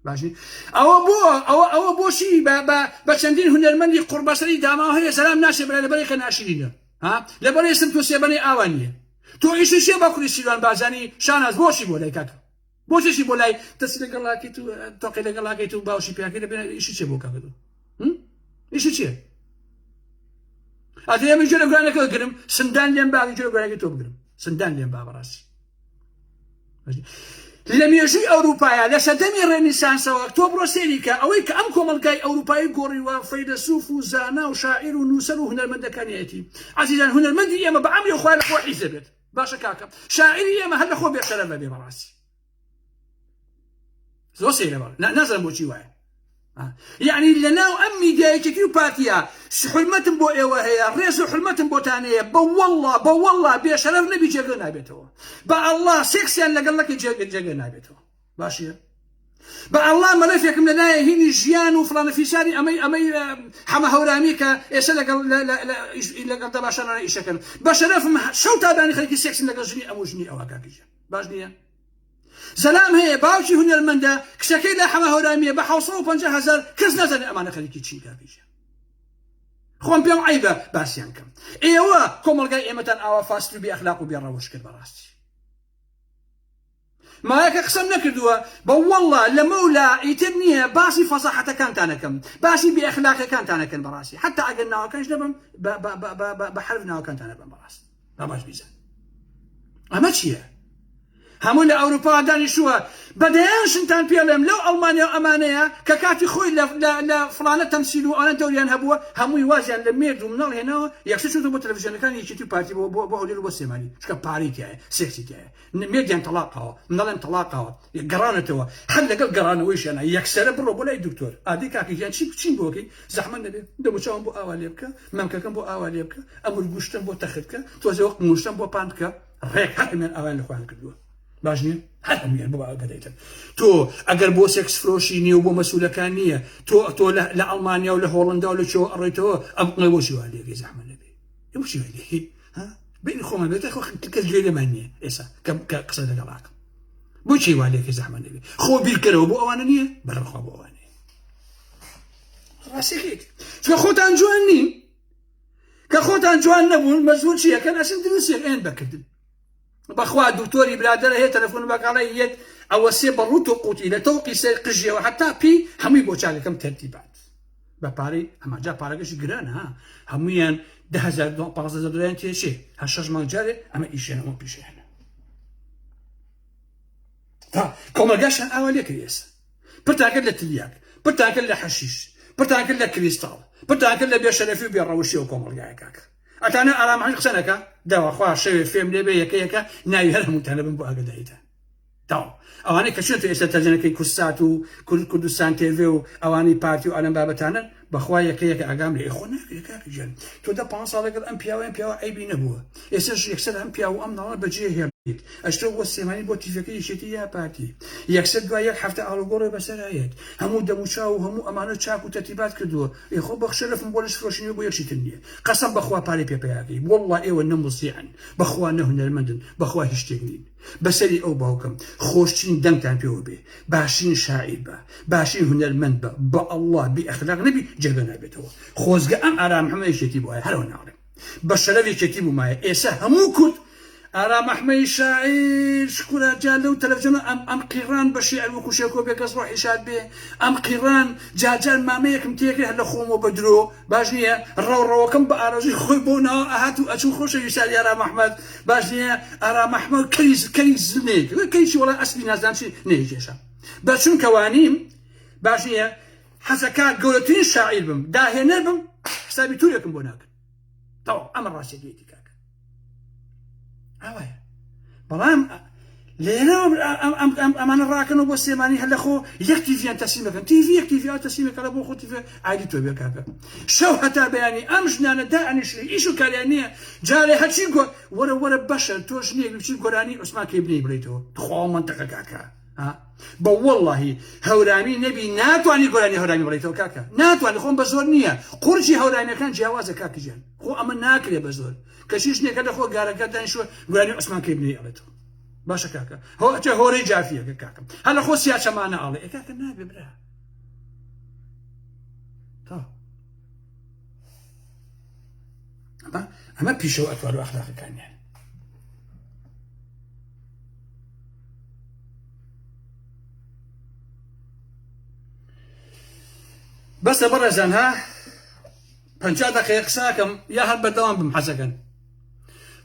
باشی ئەوە بۆشی بە چەندین هونەرمەندی قوربەسەری داماوە هەیە سەلام ناشێ بەلای لەبەرێکە ناشرینە لەبەرێ سم تۆ سێبەنەی ئاوان نییە تۆ ئیشی شێ بە کوڕی سیروان بارزانی شاناز بۆشی بۆ لای کاکە بۆچێشی بۆ لای دەستی لەگەڵاکەیت و تۆقی لەگەڵاکەیت و باوشی پیاکەی لەبێنە ئیشی چێ بۆ کاکە تۆ ئیشی چییە ئەتێ ئێمە جێ لە گوێرانەکە گرم سندان لێم با جێ لە گوێرانەکەی تۆ بگرم سندان لێم با بەڕاستی لە مێژووی ئەوروپایە لە سەدەمی ڕێنیسانسەوە تۆ بڕۆ سێریکە ئەوەی کە ئەم کۆمەڵگای ئەوروپایی گۆڕیوە فەیلسوف و زانا و شاعیر و نووسەر و هونەرمەندەکانیەتی عەزیزان هونەرمەندی ئێمە بە ئەمری خوا لە خۆ حیزە بێت باشە کاکە شاعری ئێمە هەر لە خۆ بێشەرەفە بێ بەڕاستی زۆر سەیرە بەڵێ نازانم بۆچی وایە يعني لەناو ئەم میدیایەتی و پارتیە حرمەتم بۆ ئێوە هەیە ڕێز و حرمەتم بۆتان هەیە بەوەڵڵا بێشەرەف نەبی جێگە نابێتەوە بە ئەڵڵا سێکسیان لەگەڵەکەی جێگە نابێتەوە باشیە بە ئەڵڵا مەلەفێکم لەلایە هینی ژیان و فڵانەفیسانی ئەمەی حەمە هەورامی کە ئێستا لەگەڵ دەباشانانە ئیشەکەن بە شەرەفم شەو تادانی خەڵکی سێکسن لەگەڵ ژنی ئەمە ژنی ئەوە کاکیژە باش نییە سلام هەیە باوکی هونەرمەندە کچەکەی لە حەمە هەورامیە بە 750,000 کەس نەزانێ ئەمانە خەڵکی چین کاکیژە خۆم پێم عیبە باسییان کەم ئێوە کۆمەڵگای ئێمەتان ئاوا فاست و بێئەخلاق و بێڕەوەش کرد بەڕاستی مایەکە قسەم نەکردووە بەوەڵڵا لەمە و لا ئیتر نییە باسی فەزاحەتەکانتان ئەکەم باسی بێئەخلاقیەکانتان ئەکەن بەڕاستی حتا ئەگەر ناوەکانش نەبم بە حرف ناوەکانتان نەبم بەڕاستی باش بیزان ئەمە چییە هەموو لە ئەوروپا دانیشتووە بەدەیانشتان پێڵێم لەو ئەڵمانیا و ئەمانەیە کە کاتی خۆی لە فڵانە تەمسیل و ئەوانە دەوریان هەبووە هەمووی وازیان لە مێرد و مناڵ هێناوە یەکسەر چوتە بۆ تەلەڤیزیۆنەکانی یەکێتی و پارتی بۆ هەولێر و بۆ سلێمانی چکە پارەی تایە سێکسی تایە مێردیان تەلاقەوە مناڵیان تەلاقەوە گەڕانێتەوە هەر لەگەڵ گەڕانەوەیشیانە یەکسەرە بڕۆ بۆ لای دکتۆر ئادەی کاکییان چین بۆکەی زەحمەت نەبێت دەموچاوم بۆ ئاوا لێ بکە مەمکەکەم بۆ ئاوا لێ بکە ئەمر گوشتم بۆ تەخت بکە تۆزێوە موشتم بۆ پان بکە ڕێک هەرمیان ئەوان لەخوایان کردووە باش نییە هەر هەمویان بۆ ئاگدەیتن تۆ ئەگەر بۆ سێکس فرۆشی نییە و بۆ مەسوولەکان نییە تۆ لە ئەڵمانیا و لە هۆڵندا و لە چۆ ئەڕێتەوە ئەم بۆچی وا لێ زەحمەت نەبێ بۆچی وا لێ بینی خۆمان بێت کەس گوێ لێمان نییە ئێستا کە قسە لەگەڵاکەم بۆچی وا لێ زەحمەت نەبێ خۆ بیرکەرەوە بۆ ئەوانە نییە بەرەخوا بۆ ئەوانە ڕاستیەکەیت چکە خۆتان جوان نین کە خۆتان جوان نەبوون مەجبوور چییە کە ئەسن دروستێک ئێن بکردن بەخوا دکتۆری برادەرە هەیە تەلەفۆن بەکاڵی یەت ئەوە سێ بەڕوت و قوتی لە تەوقی سەر قژیەوە حتا پی هەمووی بۆ چاکەکەم تەرتیبات بە پارەی ئەماجا پارەکەشی گرانە ها هەمویان 10,000 دلار تێشێ هەر 6 مانگ جارێ ئەمە ئیشێنەوە پیشێنە تا کۆمەلگاشان ئاوا لێ کردی ئێستا پرتاکرد لە تریاک پرتاکرد لە حەشیش پرتاکرد لە کریستاڵ پرتاکرد لە بێشەرەفی و بێڕەوشی و کۆمەلگایە کاکە ئەتانە ئارامەکە قسەنەکە داواخوا شەوێ فێم لێبێ یەکەیەکە ناوی هەر هەمووتانە بم بۆ ئاگداییتە تاو ئەوانەی کە چێتە ئێستا تەرجمەکەی کورسات و کوردستان تێڤێ و ئەوانەی پارتی و ئەلەم بابەتانە بەخوا یەکەیەکە ئاگام لێ خۆ ناکرێت کاکەجان تۆ 5 ساڵەکەت ئەم پیاوەیان پیاوە عیبی نەبووە ئێستاش یەکسەر ئەم پیاو و ئەم ناڵە بەجێ هێڵیت ئەشتە بۆ سێمانی بۆ تیفەکەی یەکێتی یا پارتی یەکسەر دوای یەک هەفتە ئاڵوگۆڕێ بەسەرایەت هەموو دەموچاو و هەموو ئەمانە چاک و تەرتیبات کردووە خۆ بەخشەرەفم بۆ لەش فرۆشینەوە بۆ یەکشیتر نییە قەسەم بەخوا پارەی پێپەیاکەی وەڵڵا ئێوە نەموسیعن بەخوا نەهونەرمەندن بەخوا هیچ شتێک نین بەسەری ئەو باوکەم خۆشترین دەنگتان پێوە بێ باشین شاعیر بە باشین هونەرمەند بە بە ئەڵڵا بی ئەخلاق نەبی جێگە نابێتەوە خۆزگە ئەم ئارام هەموو یەکێتی بووە هەرەوە ناڵێ بە شەرەف یەکێتی بوومایە ئێستا هەموو کورد ئارام ئەحمەدی شاعیر شکورە جا لەو تەلەڤیزیۆنە ئەم قیڕان بە شیعر وەکو شێکۆ بێ کەس ڕۆحی شاد بێ ئەم قیڕان جاجار مامەیەکم تێکرد هەر لە خۆمەوە بە درۆ باش نییە ڕەوڕەوەکەم بە ئارەزوی خۆی بۆ ناوە ئەهات و ئەچوو خۆشەوی شادی ئارام ئەحمەد باش نییە ئارام ئەحمەد کەی زنێک کەیشی وەڵا ئەسلی نازدان چی نەیکێشە بە چونکەوانیم باش نییە حەزەکە گەورەترین شاعیر بم داهێنەر بم حسابی تورێکم بۆ ناکرد تەواو ئەمە ڕاستیەکەیەتی کاکە ئەوەیە بەڵام لێرەوە ئەمانە ڕاکەنەوە بۆ سێمانی هەر لە خۆ یەک تیڤیان تەسلیمەکەن تیڤی یەک تیڤیا تەسلیمەکە بۆ خۆ تیڤ عادی تۆ بێ کاکە شەو هەتا بەیانی ئەم ژنانە دائەنیشری ئیش و کاریان نییە جارێ هەرچی وەرە بەشە تۆ ژنێک بچی گۆرانی عوسمان کەی بنێی بڵێیتەوە خوا منتەقە کاکە بە وەڵڵاهی هەورامی نەبی ناتوانانی گۆرانی هەورامی بڵێیتەوە کاکە ناتوانانی خۆم بە زۆر نییە قورجی هەورانیەکان جیاوازە کاکەجیان خۆ ئەمە ناکرێ بە زۆر کەچی شتێکە لە خۆ گارەکە دانیشتووە گۆرانی عوسمان کەی بنێی ئەڵێتەوە باشە کاکە هۆچە هۆرەی جافیەکە کاکەم هەر لە خۆ سیاچەمانە ئاڵێ کاکە نابێ برا ئەمە پیشەوە ئەتوار و ئەخلاقەکانیان بەسە بەڕێزان ها 50 دقيقة قساكم يا هل بردوام بمحسكن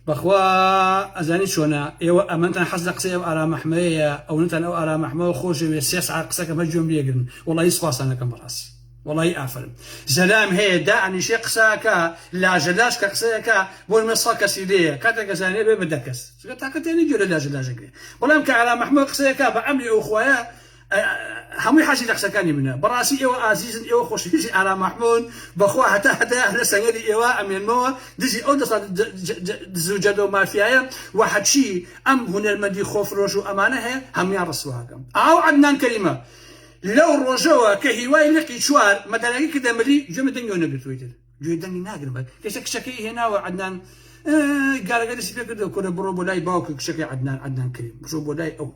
بخوا أزاني شونا إيوا أمانتنا حصل قسي أو أرى محمية أو نتن أو أرى محمية وخوش ويسيس على قساكم هجوم ليقن والله يصفاص أنا كم براس والله يأفل زلام هي دعني شيء قساكا لا جلاش كقساكا بول مصاكا سيدية كاتك زاني ببدكس كتاكتني جل لا جلاجك والله يمكن على محمية قساكا بعملي أخويا همي حاجة تقسكاني منها براسي إيوا عزيز إيوا خوش يجي على محمود بخوا حتى أهل سنجدي إيوا أمين موا دزي أود صار زوجته ما فيها واحد شيء أم هنا المدي خوف رجو أمانة هي هم يرسوها كم أو عدنان كلمة لو رجوا كهواي لقي شوار مثلا كده ملي جم دنيو نقطويتر جو دني ناقر كيسك شكي هنا وعدنان قال سيبك كده كنا بروبو لاي باوك شكي عدنان كريم بروبو لاي أو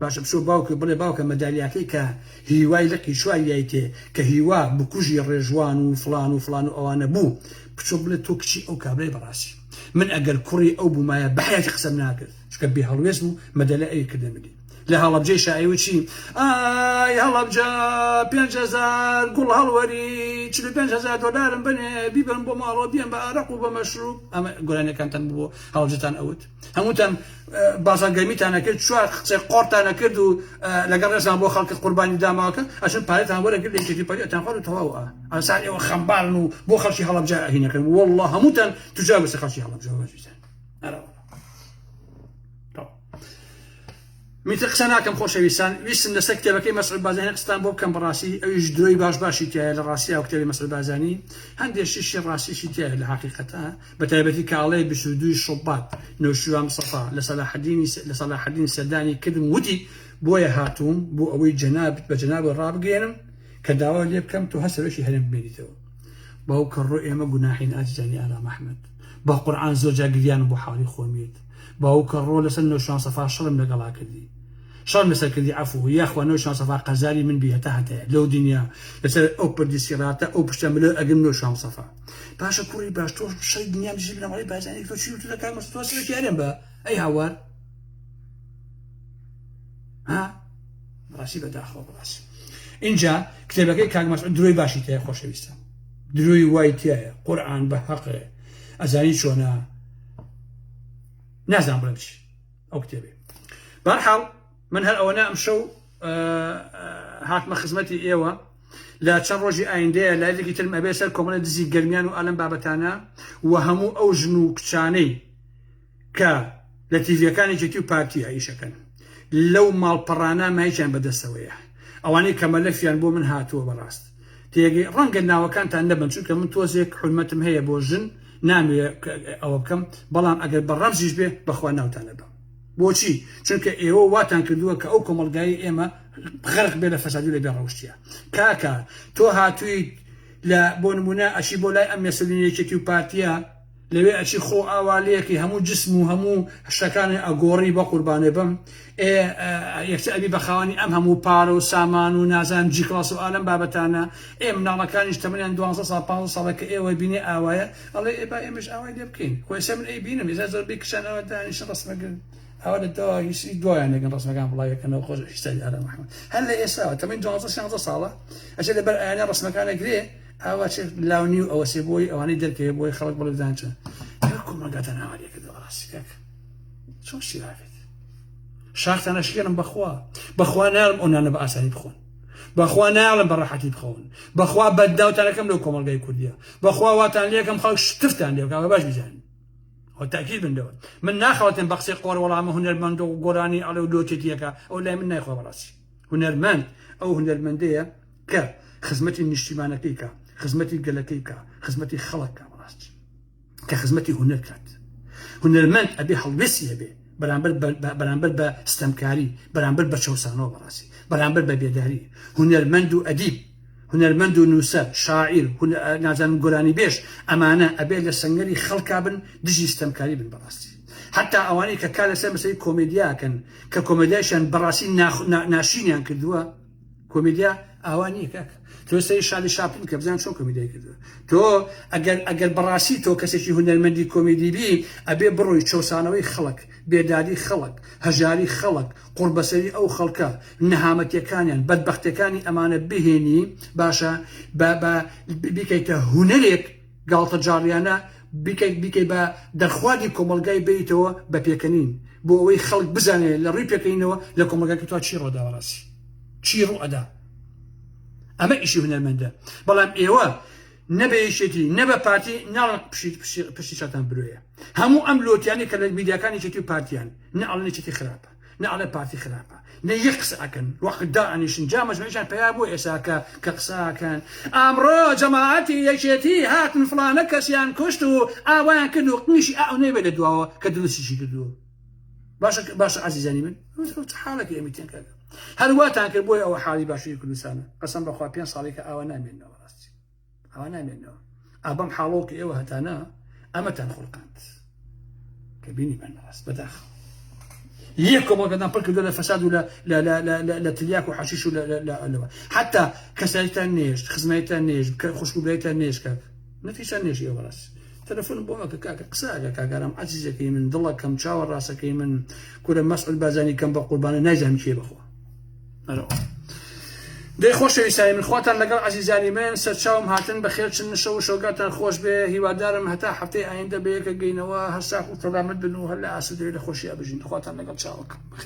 باش بشو باوك بلي باوك مدالياكي كهواي لقي شوي يايتي كهوا بكوجي الرجوان وفلان وانا بو بشو بلي توكشي او كابلي براسي من اقل كوري او بما بحياتي قسمناك شكبي هالويسمو مدالي كده مدي لا هلا بجي شاي وشي هلا بجا 5000 قول هالوري تشري 5000 دولار بني بيبن بمارو بين بعرق وبمشروب اما قول انا كانت بو هلا جتان اوت هموتن بازان قيمت انا كنت شو قرت انا كردو لقرصنا بو خلق قرباني داماك عشان باريت انا ولا قلت لي تجي باريت تنقل تهوا على ساعه وخمبار بو خلشي هلا بجا هنا والله هموتن تجاوز خلشي هلا بجا ميتقسنا كم خوش ويسن لسكتة بكي مسعود بازاني قسطان بوب كم براسي أو يجدروي باشي تاعي لراسي أو كتابي مسعود بازاني هندي الشيء الراسي شي تاعي الحقيقة بتابتي كالي بسودوي الشباط نوشوا مصطفى لصلاح الدين السداني كدم ودي بويا هاتوم بو أوي بجناب الراب جينم كداوا اللي بكم تهسر شي هلم بينيتو بوك الرؤيا ما جناحين أجزاني على محمد بو قرآن زوجا قديان بو حالي خوميد بوك الرول لسنو شان صفا شرم لقلا كدي شرم مثل كدي عفو يا اخوان نو شان صفا قزالي من بيها تحت لو دنيا مثل اوبر دي سيراتا او بشتملو اقم نو شان صفا باشا كوري باش تو شي دنيا مش بلا مالي بازاني فشيو تلك مستوى كيرم با اي هوار ها راسي بدا اخو راسي انجا كتابك كاك مسعود دروي باشي تاع خوش ويستا دروي وايتيا قران بحق ازاني شونا نازل برمشي او كتابي برحل من هالأوناء مشو هات ما خزمتي ايوا لا تشرجي ايندي لا لقي تلم ابيسر كومن دزي قرميان والم بابتانا وهمو او جنو كشاني ك لاتيفيا كان جيتيو بارتي عيشه كان لو مال برانا ما يجان بدا سويه اواني كملفيان بو من هاتو براست تيجي رنقنا وكانت عندنا شو كم توزيك حلمتهم هي بوجن نامي او كم بلان اگر برمجيش به بخوانا وتانبا بوشي چونك ايو واتان كدوا كاوكم الجاي اما غرق بلا فساد ولا بيروشتيا كاكا تو هاتوي لا بون منا اشي بولاي ام يسليني تشيو بارتيا لوي اشي خو اواليكي همو جسمو همو شكان اغوري بقربان بم يكتئبي بخواني ام همو بارو سامان ونازان جي كلاس وعالم بابتانا من الله كان يجتمعون عند 12 صار ايوه بيني اوايا الله يبقى مش اوايا يبكين كويس من اي بينم اذا زر بيك شان اوداني شرس مقل هذا الدواء يدوا يعني كان رسم مكان والله كان خوش يحتاج على محمد هلا يساوي تمين 12 صاله عشان يعني رسم مكان كذا او شيء لاونيو او سيبوي او اني درك بوي خلق بلدانته ياكم ما قاتنا عليك كذا راسك شو الشيء هذا شاخت انا شيرم بخوا نعلم انا باساليب بخون بخوا نعلم براحتي بخون بخوا بداو تلكم لكم الجاي كليا بخوا واتن ليكم خلق شفتان ليكم باش بيزان والتأكيد من دول من ناخوة بقصي قور والله ما هنر من دو قراني على لوتيتيكا او لا من ناخوة براسي هنر من او هنر من ديا ك خدمتي نشتمانكيكا خدمتي قلكيكا خدمتي خلقك براسي كخدمتي هنر كات هنر من ابي حلوسي ابي برانبر باستمكاري برانبر بشوسانو براسي برانبر ببيداري هنر من دو اديب هنرمند نوسا شاعر هنا نازن قراني بيش أمانة أبي للسنجري خلقابن دجي استمكاري بن براسي حتى أواني ككالة سمسي كوميديا كان ككوميدياشن براسي ناشين يعني كدوا كوميديا أواني كاك تو سي شالي شابين كبزان شو كوميديا كدوا تو أجل براسي تو كسيشي هنرمندي كوميدي بي أبي بروي شو سانوي خلق بيدادي خلق هجاري خلق قربسري أو خلقا نهامتي كانيان بدبختي كاني أمانة بهني باشا بكيت هنريك گاڵتە جاڕیانە بیکەی بە دەرخوادی کۆمەلگای بیتەوە بە پێکەنین بۆ ئەوەی خەڵک بزانێت لە ڕووی پێکەینەوە لە کۆمەلگاکە تو چی ڕۆداوەڕاستی چی ڕوئەدا ئەمە ئیشی هونەرمەندە بەڵام ئێوە نەبێشێتی نەبە پارتی ناڵن پشتی چاتان برۆیە هەموو ئەم لۆتیانی کە لە میدیاکانی چێتی و پارتیان نەڵێ چێتی خراپە نەڵێ پارتی خراپە نە یەک قسە ئەکەن وەختدا ئەنیشن جا مەجموعەکان پیا بۆ ئێساکە کە قساکەن ئەمڕۆ جەماعەتی یەکێتی هاتن فڵانە کەسیان کوشت و ئاوایان کرد و قنیشی ئاو نەبێت لە دواوە کە دروستیشی کردووە باشە عزیزانی من حاڵێکی ئەمیتیان کردە هەرواتان کرد بۆی ئەوە حاڵی باشووری کوردستانە قەسەم بەخوا 5 ساڵێکە ئاوا نامێنەوە ڕاستی ئەوە نامێنەوە ئابەم حاڵۆکە ئێوە هەتانە ئەمەتان خوڵقاند کە بینی من ڕاست بەداخە یەک کۆمەڵگەدان پڕ کردو لە فەساد و لە تریاک و حەشیش و لەوە حتا کەساییتان نێژ خزمەتان نێژ خوشکوبێتان نێژ کاک نەتیجە نێژی ئێوە ڕاست تەلەفۆن بۆ ئەوکە کاکە قساکە کاگەرام عەزیزەکەی من دڵەکەم چاوە ڕاستەکەی من کورە مەسعود بازانی کەم بە قوربانە نایزانم کێ بخۆ دەی خۆشەویستانی من خواتان لەگەڵ عەزیزانی من سەرچاوم هاتن بەخێر چن شەو و شەوگاتان خۆش بێ هیوادارم هەتا هەفتەی ئایندە بەیەکە گەینەوە هەر ساق و تەلامەت بن و هەر لە ئاسودەی لە خۆشییا بژین خواتان لەگەڵ چاوەکەم بەخێر